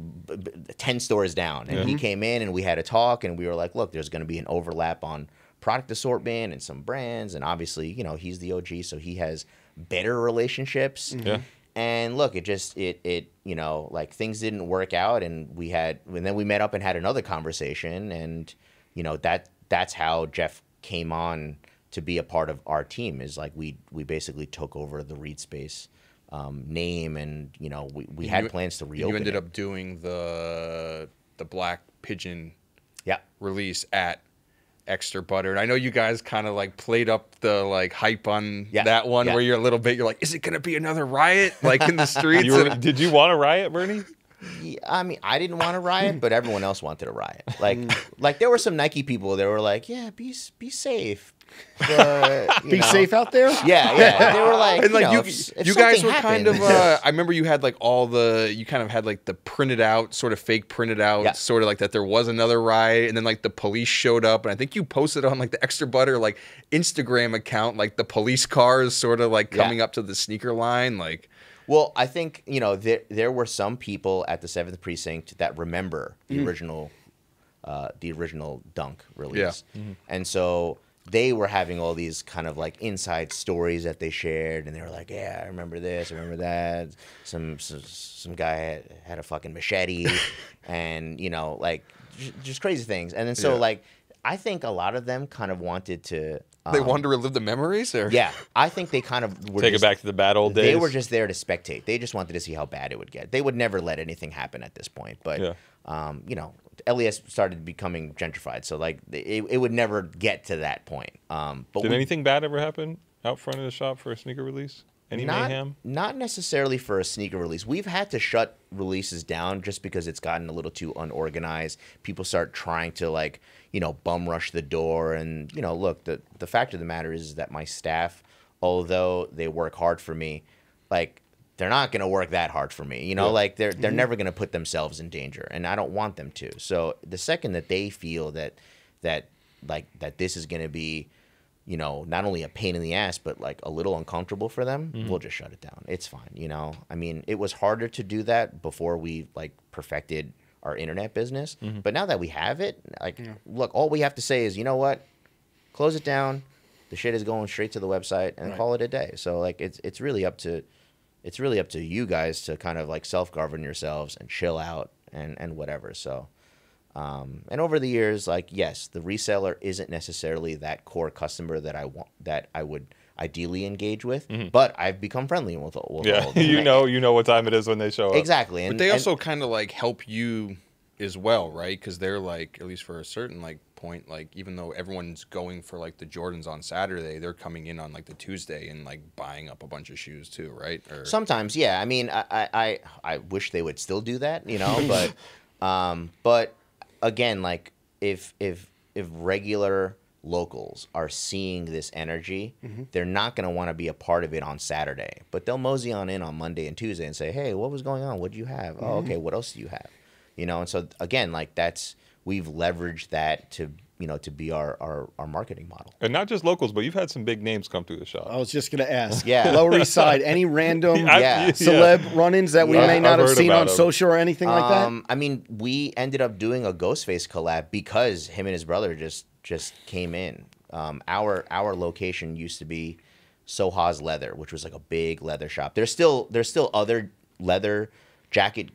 10 stores down. And he came in and we had a talk, and we were like, look, there's going to be an overlap on product assortment and some brands, and obviously, you know, he's the OG, so he has better relationships. And look, it you know, like things didn't work out, and then we met up and had another conversation, and you know, that's how Jeff came on to be a part of our team. Is like we basically took over the Reed Space name, and you know, we had plans to reopen. You ended up doing the Black Pigeon release at Extra Butter. And I know you guys kind of like played up the like hype on that one where you're a little bit, you're like, is it going to be another riot like in the streets? Did you want a riot, Bernie? Yeah, I mean, I didn't want a riot, but everyone else wanted a riot. Like there were some Nike people that were like, yeah, be safe. Be safe out there. Yeah. They were like, and like if you guys were happened, kind of. I remember you had like you kind of had like the printed out, sort of fake printed out, sort of like that there was another riot, and then like the police showed up, and I think you posted on like the Extra Butter like Instagram account, like the police cars sort of like coming up to the sneaker line, like. Well, I think, you know, there were some people at the 7th Precinct that remember the original Dunk release, and so they were having all these kind of like inside stories that they shared, and they were like, yeah, I remember this, I remember that. Some guy had a fucking machete, and you know, like just crazy things. And then so like I think a lot of them kind of wanted to. They wanted to relive the memories, or I think they kind of were take it back to the bad old days. They were just there to spectate. They just wanted to see how bad it would get. They would never let anything happen at this point. But you know, LES started becoming gentrified, so like it would never get to that point. But did anything bad ever happen out front of the shop for a sneaker release? Any mayhem? Not necessarily for a sneaker release. We've had to shut releases down just because it's gotten a little too unorganized. People start trying to like, you know, bum rush the door. And, you know, look, the fact of the matter is that my staff, although they work hard for me, like they're not going to work that hard for me. You know, like they're never going to put themselves in danger, and I don't want them to. So the second that they feel that this is going to be, you know, not only a pain in the ass, but like a little uncomfortable for them, we'll just shut it down. It's fine, you know. I mean, it was harder to do that before we like perfected our internet business, but now that we have it, like, look, all we have to say is, you know what, close it down. The shit is going straight to the website, and call it a day. So like, it's really up to you guys to kind of like self-govern yourselves and chill out and whatever. So. And over the years, like, yes, the reseller isn't necessarily that core customer that I ideally engage with. But I've become friendly with all of them. you know what time it is when they show up. Exactly. But they also kind of like help you as well, right? Because they're like, at least for a certain like point, like even though everyone's going for like the Jordans on Saturday, they're coming in on like the Tuesday and like buying up a bunch of shoes too, right? Or... Sometimes, yeah. I mean, I wish they would still do that, you know, but again, like if regular locals are seeing this energy, they're not going to want to be a part of it on Saturday, but they'll mosey on in on Monday and Tuesday and say, hey, what was going on? What do you have? Oh, okay. What else do you have? You know, and so again, like we've leveraged that to, you know, to be our marketing model. And not just locals, but you've had some big names come through the shop. I was just going to ask. Yeah. Lower East Side, any random celeb run-ins that we may not have seen on social or anything like that? I mean, we ended up doing a Ghostface collab because him and his brother just came in. Our location used to be Soha's Leather, which was like a big leather shop. There's still other leather jacket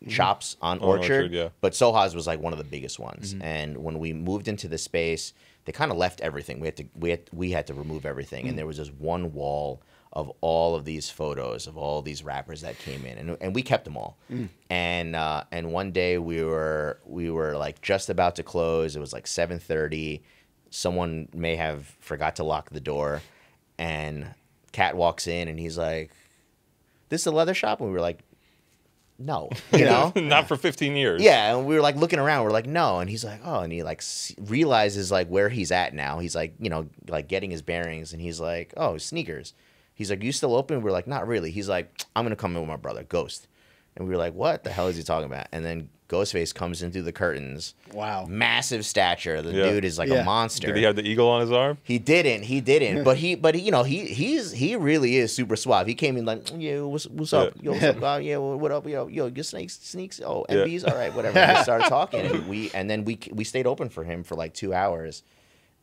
shops on Orchard, but Soha's was like one of the biggest ones. And when we moved into the space, they kind of left everything. We had to remove everything, and there was just one wall of all of these photos of all these rappers that came in, and we kept them all. And one day we were like just about to close. It was like 7:30. Someone may have forgot to lock the door, and Cat walks in and he's like, "This is a leather shop?" And we were like, no, you know, not for 15 years. Yeah, and we were like looking around. We're like, no, and he's like, oh, and he like realizes like where he's at now. He's like, you know, like getting his bearings, and he's like, oh, sneakers. He's like, you still open? We're like, not really. He's like, I'm gonna come in with my brother, Ghost. And we were like, what the hell is he talking about? And then Ghostface comes in through the curtains. Wow. Massive stature. The dude is like a monster. Did he have the eagle on his arm? He didn't. But he you know, he really is super suave. He came in like, yeah, what's up? Yo, what's up? Yeah, what up? Yo, your sneaks. Oh, MBs? All right, whatever. And we started talking, and then we stayed open for him for like 2 hours.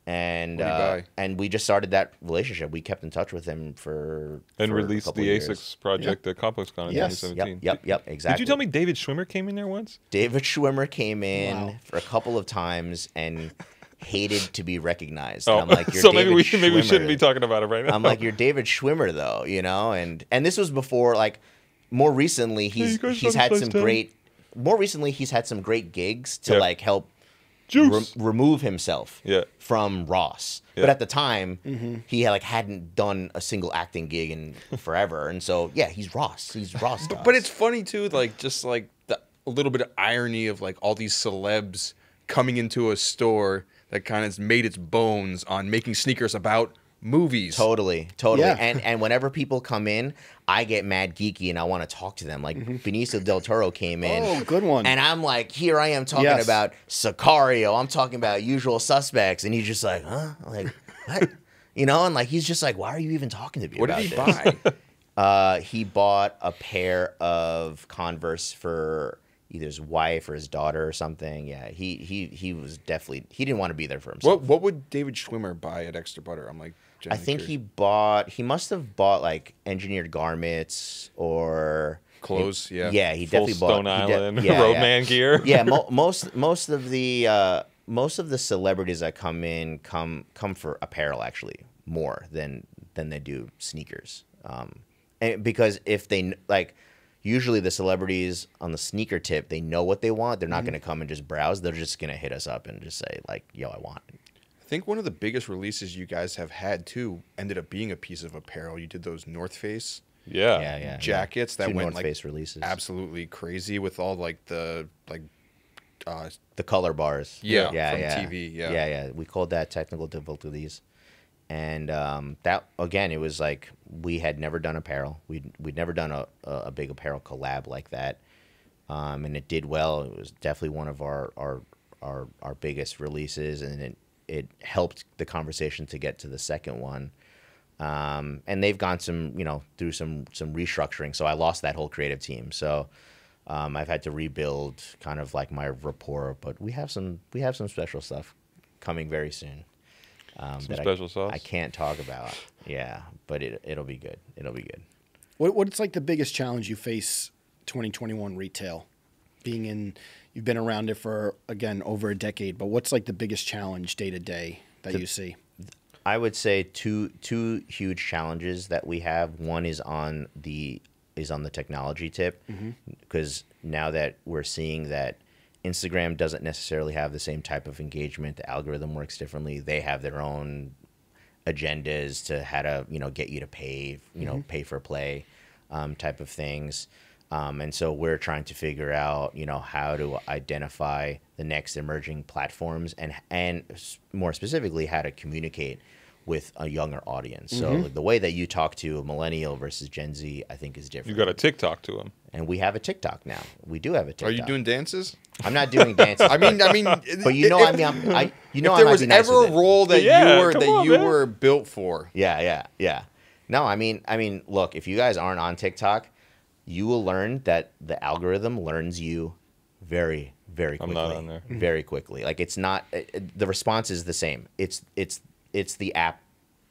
And we just started that relationship. We kept in touch with him for released the years. ASICS project at ComplexCon in 2017. Yep, exactly. Did you tell me David Schwimmer came in there once? David Schwimmer came in for a couple of times and hated to be recognized. And I'm like, so maybe we shouldn't be talking about it right now. I'm like, you're David Schwimmer though, you know, and this was before, like, more recently he's had some great gigs to like help remove himself from Ross. But at the time, he hadn't done a single acting gig in forever. And so, he's Ross. He's Ross. But it's funny, too, like, just like a little bit of irony of like all these celebs coming into a store that kind of made its bones on making sneakers about movies. Totally. Yeah. And whenever people come in, I get mad geeky and I want to talk to them. Like Benicio del Toro came in. Oh, good one. And I'm like, here I am talking about Sicario. I'm talking about Usual Suspects. And he's just like, huh? I'm like, what? You know, and like he's just like, why are you even talking to me about this? What did he buy? He bought a pair of Converse for either his wife or his daughter or something. Yeah, he was definitely, he didn't want to be there for himself. What would David Schwimmer buy at Extra Butter? I'm like, I think he must have bought like engineered garments or clothes. He definitely bought Stone Island Roadman gear. Yeah, most of the celebrities that come in come for apparel actually more than they do sneakers. And because if they like, usually the celebrities on the sneaker tip, they know what they want. They're not going to come and just browse. They're just going to hit us up and just say like, yo, I want it. I think one of the biggest releases you guys have had too ended up being a piece of apparel. You did those North Face jackets that went North Face releases. Absolutely crazy with all like the color bars. From TV. Yeah. We called that technical difficulties. And that again, it was like we had never done apparel. We'd never done a big apparel collab like that, and it did well. It was definitely one of our biggest releases, and it helped the conversation to get to the second one. And they've gone through some restructuring. So I lost that whole creative team. So I've had to rebuild kind of like my rapport. But we have some special stuff coming very soon. Some special sauce I can't talk about. Yeah, but it'll be good. It'll be good. What's like the biggest challenge you face 2021 retail? You've been around it for again over a decade, but what's like the biggest challenge day to day that you see? I would say two huge challenges that we have. One is on the technology tip, because now that we're seeing that Instagram doesn't necessarily have the same type of engagement, the algorithm works differently. They have their own agendas to how to get you to pay, pay for play, type of things. And so we're trying to figure out, how to identify the next emerging platforms and more specifically, how to communicate with a younger audience. So the way that you talk to a millennial versus Gen Z, I think is different. You got a TikTok to them. And we have a TikTok now. We do have a TikTok. Are you doing dances? I'm not doing dances. I mean, but if if there was ever a role that you were built for. Yeah. No, I mean, look, if you guys aren't on TikTok, you will learn that the algorithm learns you very, very quickly. I'm not on there. Very quickly. Like it's not the response is the same. It's the app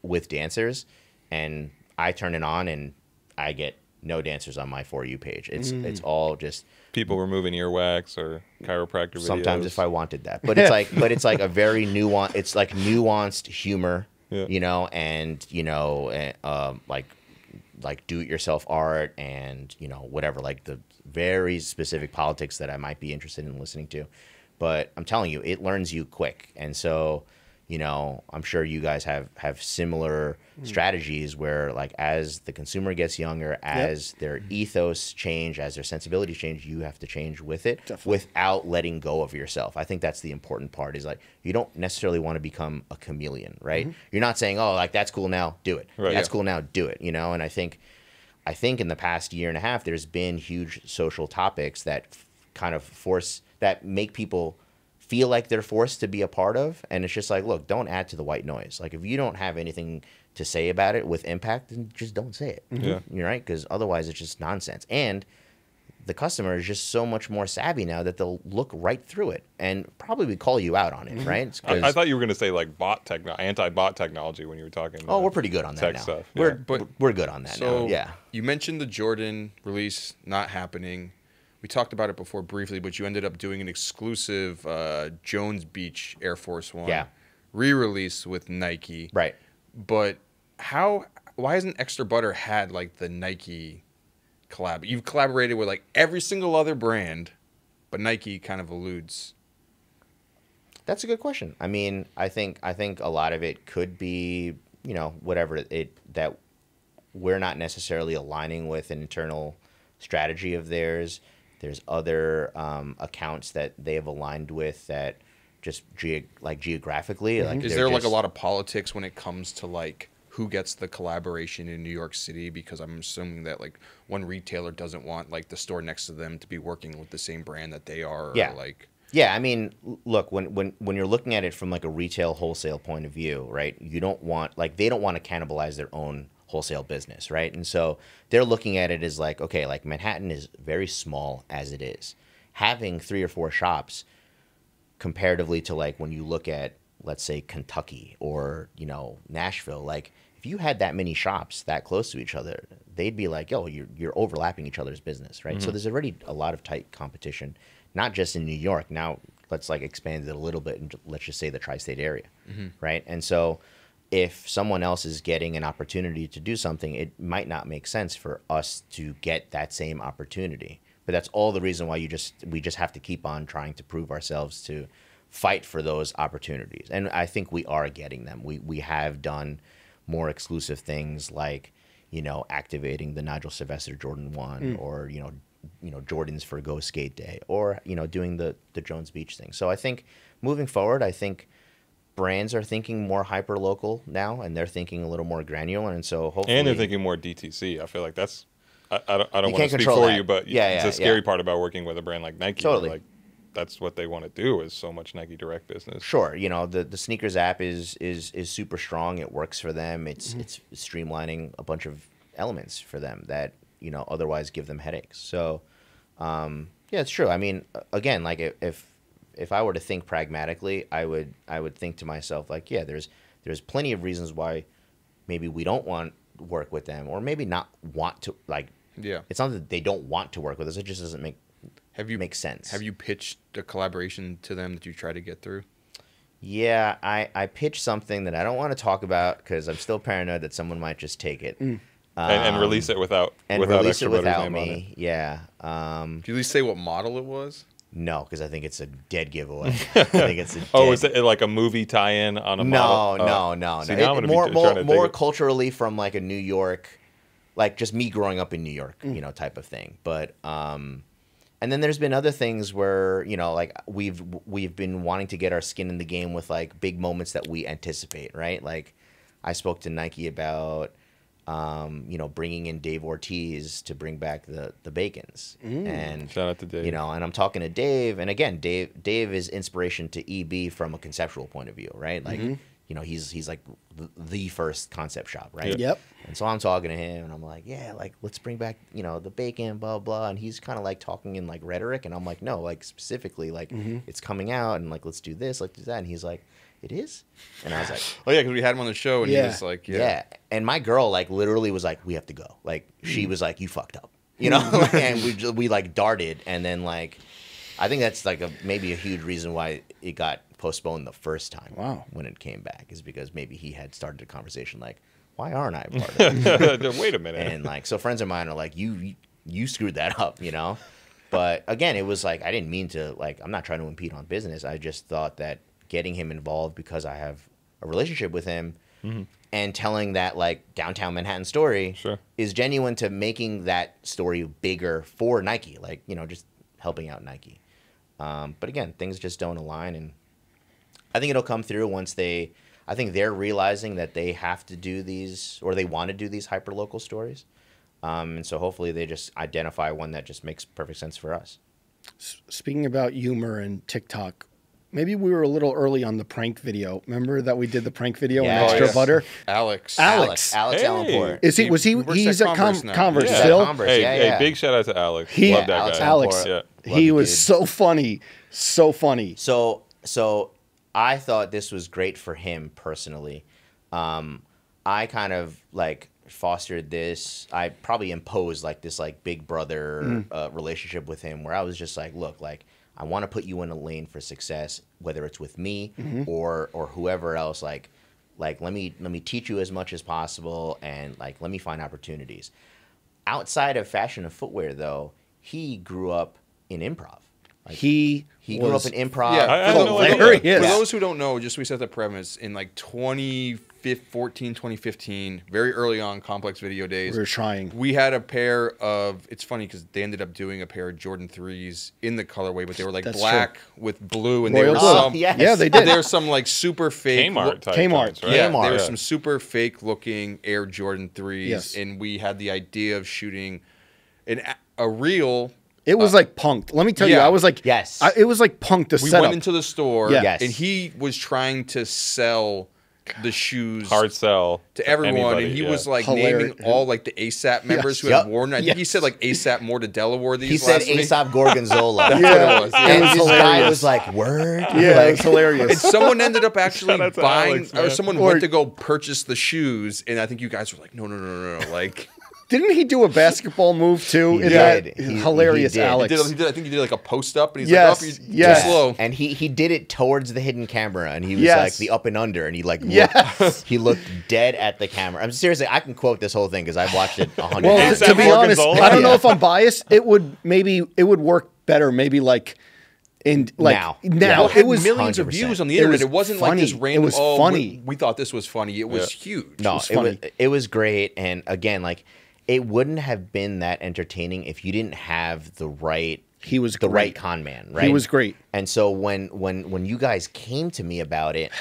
with dancers, and I turn it on and I get no dancers on my For You page. It's all just people removing earwax or chiropractor videos. Sometimes if I wanted that, but it's like a very nuanced. It's like nuanced humor, and like do-it-yourself art and whatever, like the very specific politics that I might be interested in listening to. But I'm telling you, it learns you quick, and so. I'm sure you guys have similar strategies where, like, as the consumer gets younger, as their ethos change, as their sensibilities change, you have to change with it. Definitely. Without letting go of yourself. I think that's the important part, is like, you don't necessarily want to become a chameleon, right? You're not saying, oh, like, that's cool now, do it. Right, that's cool now, do it, and I think in the past year and a half, there's been huge social topics that kind of make people feel like they're forced to be a part of, and it's just like, look, don't add to the white noise. Like, if you don't have anything to say about it with impact, then just don't say it. You're right, because otherwise it's just nonsense. And the customer is just so much more savvy now that they'll look right through it and probably call you out on it, right? I thought you were going to say like anti-bot technology when you were talking. Oh, we're pretty good on that now. Stuff. We're good on that now. Yeah. You mentioned the Jordan release not happening. We talked about it before briefly, but you ended up doing an exclusive Jones Beach Air Force One re-release with Nike. Right. But why hasn't Extra Butter had like the Nike collab? You've collaborated with like every single other brand, but Nike kind of eludes. That's a good question. I mean, I think a lot of it could be, whatever that we're not necessarily aligning with an internal strategy of theirs. There's other accounts that they have aligned with that just geographically. Like, is there like a lot of politics when it comes to like who gets the collaboration in New York City? Because I'm assuming that like one retailer doesn't want like the store next to them to be working with the same brand that they are. Yeah. Or like. Yeah, I mean, look, when you're looking at it from like a retail wholesale point of view, right? You don't want they don't want to cannibalize their own wholesale business, right? And so they're looking at it as like, okay, like Manhattan is very small as it is. Having 3 or 4 shops comparatively to like when you look at, let's say, Kentucky or, Nashville, like if you had that many shops that close to each other, they'd be like, yo, you're overlapping each other's business, right? So there's already a lot of tight competition, not just in New York. Now let's like expand it a little bit and let's just say the tri-state area, right? And so if someone else is getting an opportunity to do something, it might not make sense for us to get that same opportunity. But that's all the reason why we just have to keep on trying to prove ourselves, to fight for those opportunities. And I think we are getting them. We have done more exclusive things like, activating the Nigel Sylvester Jordan 1 or, Jordans for Go Skate Day or, doing the Jones Beach thing. So I think moving forward, brands are thinking more hyper local now, and they're thinking a little more granular, and so hopefully. And they're thinking more DTC. I feel like that's. I don't want to speak for you, but it's a scary part about working with a brand like Nike. Totally. Like, that's what they want to do, is so much Nike direct business. Sure, the sneakers app is super strong. It works for them. It's streamlining a bunch of elements for them that otherwise give them headaches. So, it's true. I mean, again, like if I were to think pragmatically, I would think to myself like, yeah, there's plenty of reasons why maybe we don't want to work with them, or maybe not want to, like, it's not that they don't want to work with us, it just doesn't make sense. Have you pitched a collaboration to them that you try to get through? Yeah, I pitched something that I don't want to talk about because I'm still paranoid that someone might just take it. And release it without extra without name me. on it. Yeah. Can you at least say what model it was? No, because I think it's a dead giveaway. I think it's a dead... Oh, is it like a movie tie-in on a model? No. See, now I'm gonna be trying to more dig it. culturally from like a New York, like just me growing up in New York, you know, type of thing. But and then there's been other things where, you know, like we've been wanting to get our skin in the game with like big moments that we anticipate, right? Like I spoke to Nike about you know, bringing in Dave Ortiz to bring back the Bacons. And shout out to Dave. You know, and I'm talking to Dave, and again, Dave is inspiration to EB from a conceptual point of view, right? Like, you know, he's like the first concept shop, right? Yep. And so I'm talking to him, and I'm like, yeah, like let's bring back, you know, the Bacon, blah blah. And he's kind of like talking in like rhetoric, and I'm like, no, like specifically, like it's coming out, and like let's do this, let's do that. And he's like, it is? And I was like, oh yeah, because we had him on the show, and he was like, yeah. And my girl like literally was like, we have to go. Like she was like, you fucked up, you know. And we like darted, and then like I think that's like maybe a huge reason why it got postponed the first time. Wow. When it came back is because maybe he had started a conversation like, why aren't I a part of it? Wait a minute. And like, so friends of mine are like, you screwed that up, you know. But again, it was like I didn't mean to, like, I'm not trying to impede on business. I just thought that getting him involved because I have a relationship with him and telling that like downtown Manhattan story is genuine to making that story bigger for Nike, like, you know, just helping out Nike. But again, things just don't align, and I think it'll come through once I think they're realizing that they have to do these, or they want to do these hyper-local stories. And so hopefully they just identify one that just makes perfect sense for us. Speaking about humor and TikTok, maybe we were a little early on the prank video. Remember that we did the prank video on Extra Butter? Alex Hey. Allenport. Is he? Was he? He's at Converse Yeah. still. Converse, Hey, big shout out to Alex. He- Love that guy. Alex. Yeah. He was so funny, so funny. So I thought this was great for him personally. I kind of like fostered this. I probably imposed like this like big brother relationship with him, where I was just like, look, like I want to put you in a lane for success, whether it's with me or whoever else. Like let me teach you as much as possible, and like let me find opportunities. Outside of fashion and footwear, though, he grew up in improv. Like, he grew up in improv. Yeah, I don't know. Hilarious. For those who don't know, just we set the premise in like 2014, 2015, very early on Complex Video days. We were trying. We had a pair of, it's funny because they ended up doing a pair of Jordan 3s in the colorway, but they were like black with blue, and Royal they were blue. some, Yeah, they did. There were some like super fake Kmart type Kmart. ones, right? Yeah, Kmart. there were some super fake looking Air Jordan 3s, Yes. and we had the idea of shooting a reel. It was like punked. Let me tell you, yeah. I was like, Yes. it was like punked to We set went up. into the store, Yeah. Yes. and he was trying to sell the shoes Hard sell to everyone, anybody, and he yeah. was like Hilarious. naming all like the ASAP members who Yep. had worn. I think he said like ASAP more to Delaware these He said last week. Aesop Gorgonzola. That's what it was. Yeah. And It was this guy hilarious. was like, word? Yeah, it Like, was hilarious. Someone ended up actually Shout out to buying, Alex, or man. someone went to go purchase the shoes, and I think you guys were like, no, like. Didn't he do a basketball move too? He in did. that? He Hilarious, did. Alex. I think he did like a post up, and he's Yes, like, oh, you're yes. too slow. And he did it towards the hidden camera, and he was Yes. like the up and under, and he like looked, Yes. he looked dead at the camera. I'm seriously, I can quote this whole thing because I've watched it 100 Well, times. to be honest, Gorgonzola? I don't know Yeah. if I'm biased. It would work better. Maybe like Now. now It was it was millions of 100%. views on the It internet. was It wasn't like funny. this random. It was oh, funny. We thought this was funny. It was huge. No, was funny. it was great, and again, like it wouldn't have been that entertaining if you didn't have the right. He was the right great. con man, right? He was great. And so when you guys came to me about it,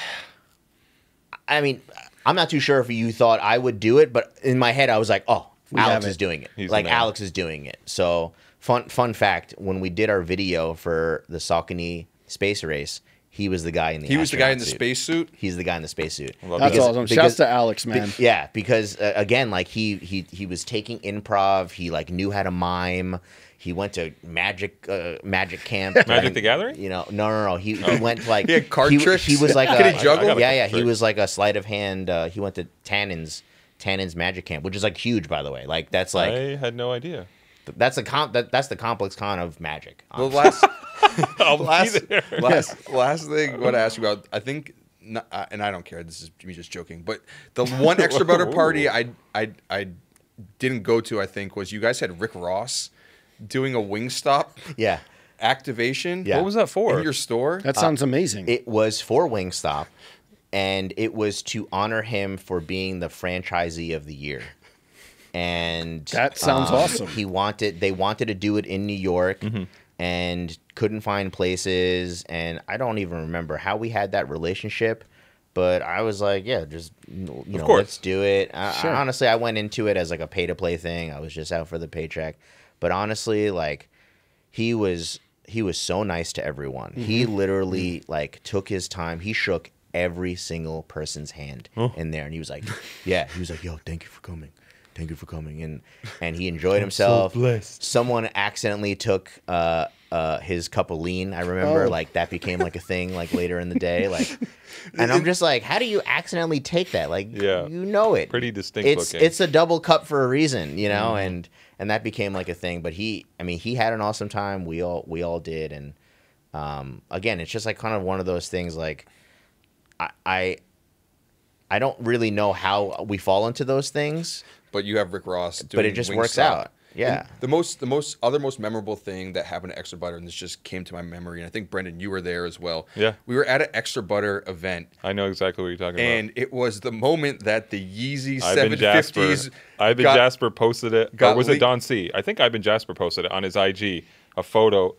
I mean, I'm not too sure if you thought I would do it, but in my head I was like, oh, Alex have is it. doing it. He's Like the man. Alex is doing it. So fun fact, when we did our video for the Saucony space race, he was the guy in the He was the guy in the astronaut suit. spacesuit. He's the guy in the spacesuit. That's awesome. Shouts to Alex, man. Yeah, because again, like he was taking improv. He like knew how to mime. He went to magic camp. Magic the Gathering? You know, no. He went to like He had card tricks? He was like Could he juggle? Yeah. He trick. was like a sleight of hand. He went to Tannen's magic camp, which is like huge, by the way. Like that's like I had no idea. that's the complex con of magic. The last I'll be there. Last thing I want to ask you about, I think, and I don't care, this is me just joking, but the one extra butter party I didn't go to, I think, was you guys had Rick Ross doing a Wingstop activation. Yeah. What was that for? In your store? That sounds amazing. It was for Wingstop, and it was to honor him for being the franchisee of the year. And that sounds awesome. They wanted to do it in New York, and couldn't find places. And I don't even remember how we had that relationship, but I was like, yeah, just let's do it. Sure. Honestly, I went into it as like a pay to play thing. I was just out for the paycheck, but honestly, like he was so nice to everyone. He literally like took his time. He shook every single person's hand in there, and he was like, yo, thank you for coming. Thank you for coming. And he enjoyed himself. So blessed. Someone accidentally took his cup of lean. I remember like that became like a thing like later in the day. Like, and I'm just like, how do you accidentally take that? Like, you know it. Pretty distinct looking. It's a double cup for a reason, you know, and that became like a thing. But he had an awesome time. We all did. And again, it's just like kind of one of those things like I don't really know how we fall into those things. But you have Rick Ross doing but it just Wingstop. Works out. Yeah. And the most memorable thing that happened at Extra Butter, and this just came to my memory, and I think Brendan, you were there as well. Yeah. We were at an Extra Butter event. I know exactly what you're talking about. And it was the moment that the Yeezy 750s Ivan Jasper posted it. Or was it Don C? I think Ivan Jasper posted it on his IG, a photo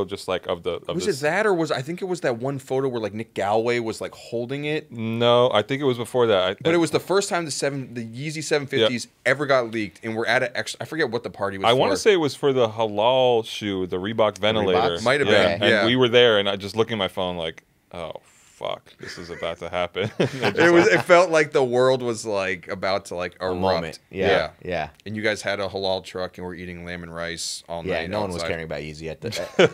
just like of the was it that, or I think it was that one photo where like Nick Galway was like holding it? No, I think it was before that. But it was the first time the Yeezy 750s ever got leaked, and we're at an I forget what the party was. I want to say it was for the halal shoe, the Reebok ventilator. Might have been. And we were there, and I just looking at my phone like, oh fuck, this is about to happen. It felt like the world was like about to like erupt. Moment. Yeah. And you guys had a halal truck and were eating lamb and rice all night. Yeah, no one was caring about Yeezy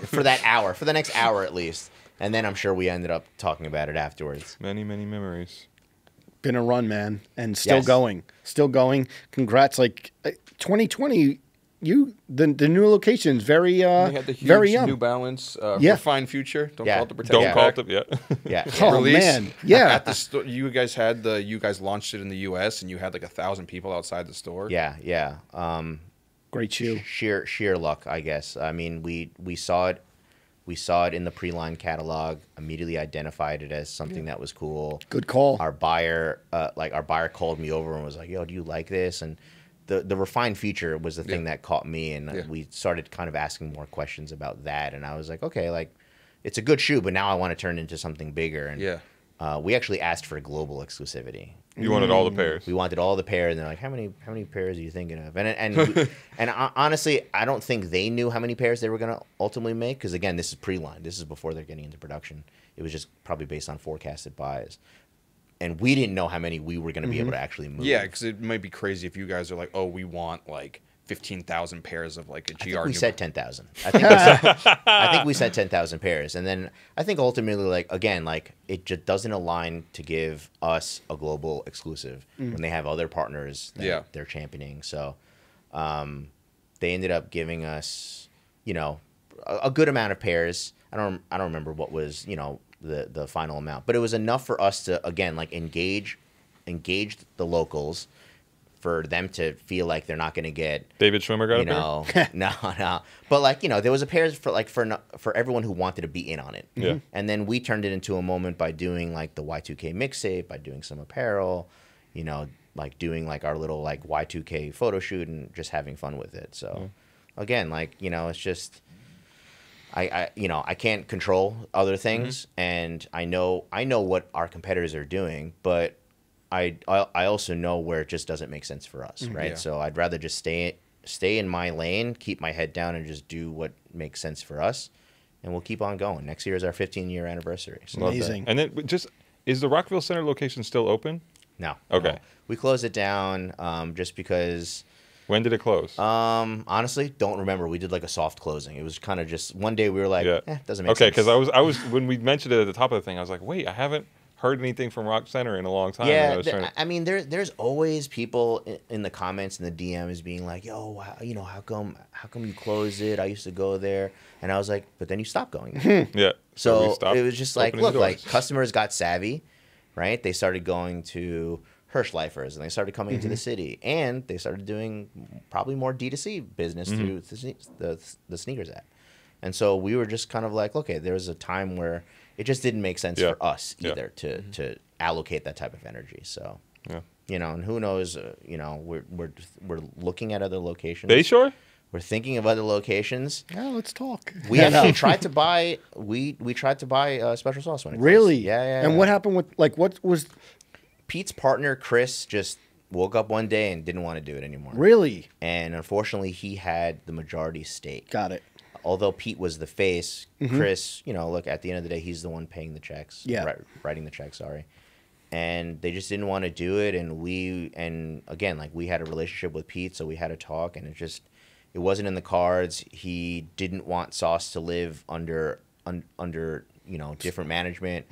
for that hour, for the next hour at least. And then I'm sure we ended up talking about it afterwards. Many, many memories. Been a run, man, and still going. Still going. Congrats. Like 2020, the new location's very they had the huge very young. New Balance refined future. Don't call it the Protect. Don't call it Yeah. Oh man. Yeah. At the store, you guys launched it in the U.S. and you had like 1,000 people outside the store. Yeah. Great shoe. Sheer luck, I guess. I mean, we saw it. We saw it in the pre-line catalog. Immediately identified it as something that was cool. Good call. Our buyer called me over and was like, "Yo, do you like this?" And the refined feature was the thing that caught me, and we started kind of asking more questions about that. And I was like, okay, like it's a good shoe, but now I want to turn it into something bigger. And we actually asked for global exclusivity. You wanted all the pairs. We wanted all the pairs, and they're like, how many pairs are you thinking of? And honestly, I don't think they knew how many pairs they were going to ultimately make, because again, this is pre-line. This is before they're getting into production. It was just probably based on forecasted buys. And we didn't know how many we were going to be able to actually move. Yeah, because it might be crazy if you guys are like, oh, we want like 15,000 pairs of like a GR. I think we said 10,000. I think we said 10,000 pairs. And then I think ultimately, like, again, like it just doesn't align to give us a global exclusive when they have other partners that they're championing. So they ended up giving us, a good amount of pairs. I don't remember what was, the final amount, but it was enough for us to, again, like engage the locals, for them to feel like they're not going to get David Schwimmer got a pair? No. But like, there was a pair for everyone who wanted to be in on it. Yeah. And then we turned it into a moment by doing like the Y2K mixtape, by doing some apparel, like doing like our little like Y2K photo shoot and just having fun with it. So again, like, it's just, I can't control other things, and I know what our competitors are doing, but I also know where it just doesn't make sense for us, right? Yeah. So I'd rather just stay in my lane, keep my head down, and just do what makes sense for us, and we'll keep on going. Next year is our 15-year anniversary. So. Amazing. And then is the Rockville Center location still open? No. Okay. No. We closed it down just because. When did it close? Honestly, don't remember. We did like a soft closing. It was kind of just one day we were like, doesn't make sense. Okay, because I was when we mentioned it at the top of the thing, I was like, wait, I haven't heard anything from Rock Center in a long time. Yeah, I mean, there's always people in the comments and the DMs being like, "Yo, how come you closed it? I used to go there," and I was like, "But then you stopped going." Yeah. So it was just like, look, like customers got savvy, right? They started going to Hirschleifers and they started coming into the city, and they started doing probably more D2C business through the sneakers app. And so we were just kind of like, okay, there was a time where it just didn't make sense for us either to allocate that type of energy. So, and who knows, we're looking at other locations. Bayshore? We're thinking of other locations. Yeah, let's talk. We actually tried to buy, we tried to buy Special Sauce when it Really? closed. Yeah. And what happened with, like, what was... Pete's partner, Chris, just woke up one day and didn't want to do it anymore. Really? And unfortunately, he had the majority stake. Got it. Although Pete was the face, Chris, look, at the end of the day, he's the one paying the checks. Yeah. Writing the checks, sorry. And they just didn't want to do it. And again, like, we had a relationship with Pete, so we had to talk, and it wasn't in the cards. He didn't want Sauce to live under different management.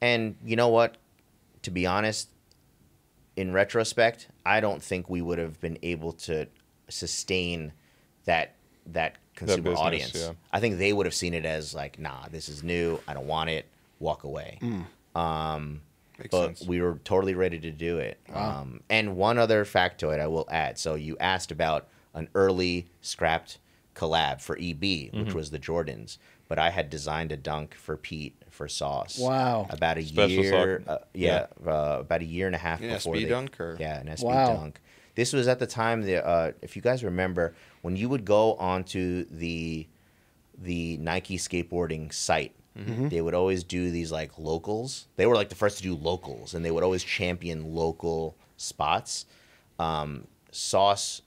And you know what? To be honest, in retrospect, I don't think we would have been able to sustain that consumer business, audience. Yeah. I think they would have seen it as like, nah, this is new. I don't want it. Walk away. Makes But sense. we were totally ready to do it. And one other factoid I will add. So you asked about an early scrapped collab for EB, which was the Jordans. But I had designed a dunk for Pete for Sauce. Wow. About a Special year, sock. about a year and a half An before SB dunk? Or? Yeah, an SB Wow. dunk. This was at the time, if you guys remember, when you would go onto the Nike skateboarding site, they would always do these like locals. They were like the first to do locals, and they would always champion local spots. Sauce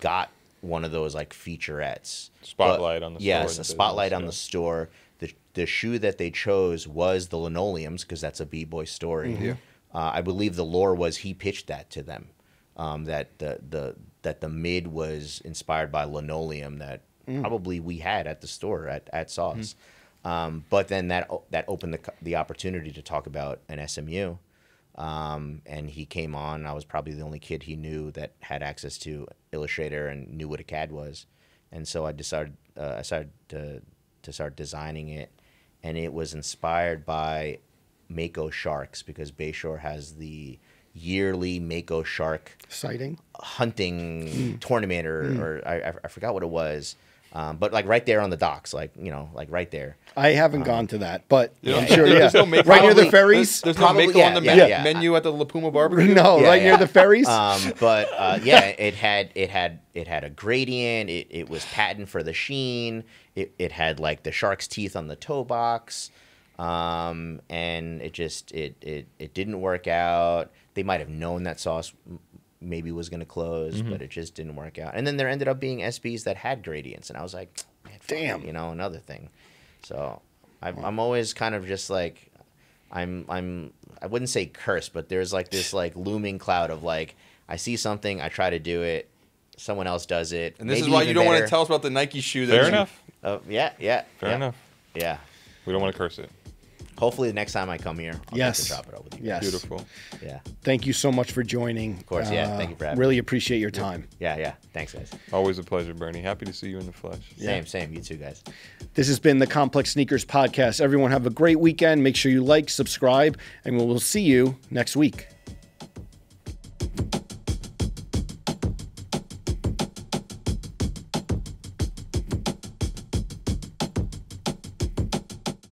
got one of those like featurettes. Spotlight on the store. Yes, a spotlight on the store. The shoe that they chose was the Linoleums, because that's a B-boy story. I believe the lore was he pitched that to them. That the mid was inspired by linoleum that probably we had at the store at Sauce. But then that opened the opportunity to talk about an SMU. And he came on. I was probably the only kid he knew that had access to Illustrator and knew what a CAD was. And so I decided to start designing it. And it was inspired by Mako sharks, because Bayshore has the yearly Mako shark Sighting. hunting tournament, or I forgot what it was. But like right there on the docks, like right there. I haven't gone to that, but I'm sure, There's no Mako. Right near the ferries? There's Probably, no Mako on the yeah. menu at the La Puma barbecue? No, Yeah, right near the ferries? But it had a gradient. It was patent for the sheen. It had like the shark's teeth on the toe box. And it didn't work out. They might have known that Sauce maybe was going to close, but it just didn't work out. And then there ended up being SBs that had gradients, and I was like, man, damn, another thing. So I'm always kind of just like, I wouldn't say cursed, but there's like this like looming cloud of like, I see something, I try to do it, someone else does it. And this is why you don't want to tell us about the Nike shoe. Fair enough. Fair enough. Yeah. We don't want to curse it. Hopefully the next time I come here, I'll get to chop it up with you. Yes. Beautiful. Yeah. Thank you so much for joining. Of course, yeah. Thank you for having me. Really appreciate your time. Yeah. Thanks, guys. Always a pleasure, Bernie. Happy to see you in the flesh. Same. You too, guys. This has been the Complex Sneakers Podcast. Everyone have a great weekend. Make sure you like, subscribe, and we'll see you next week.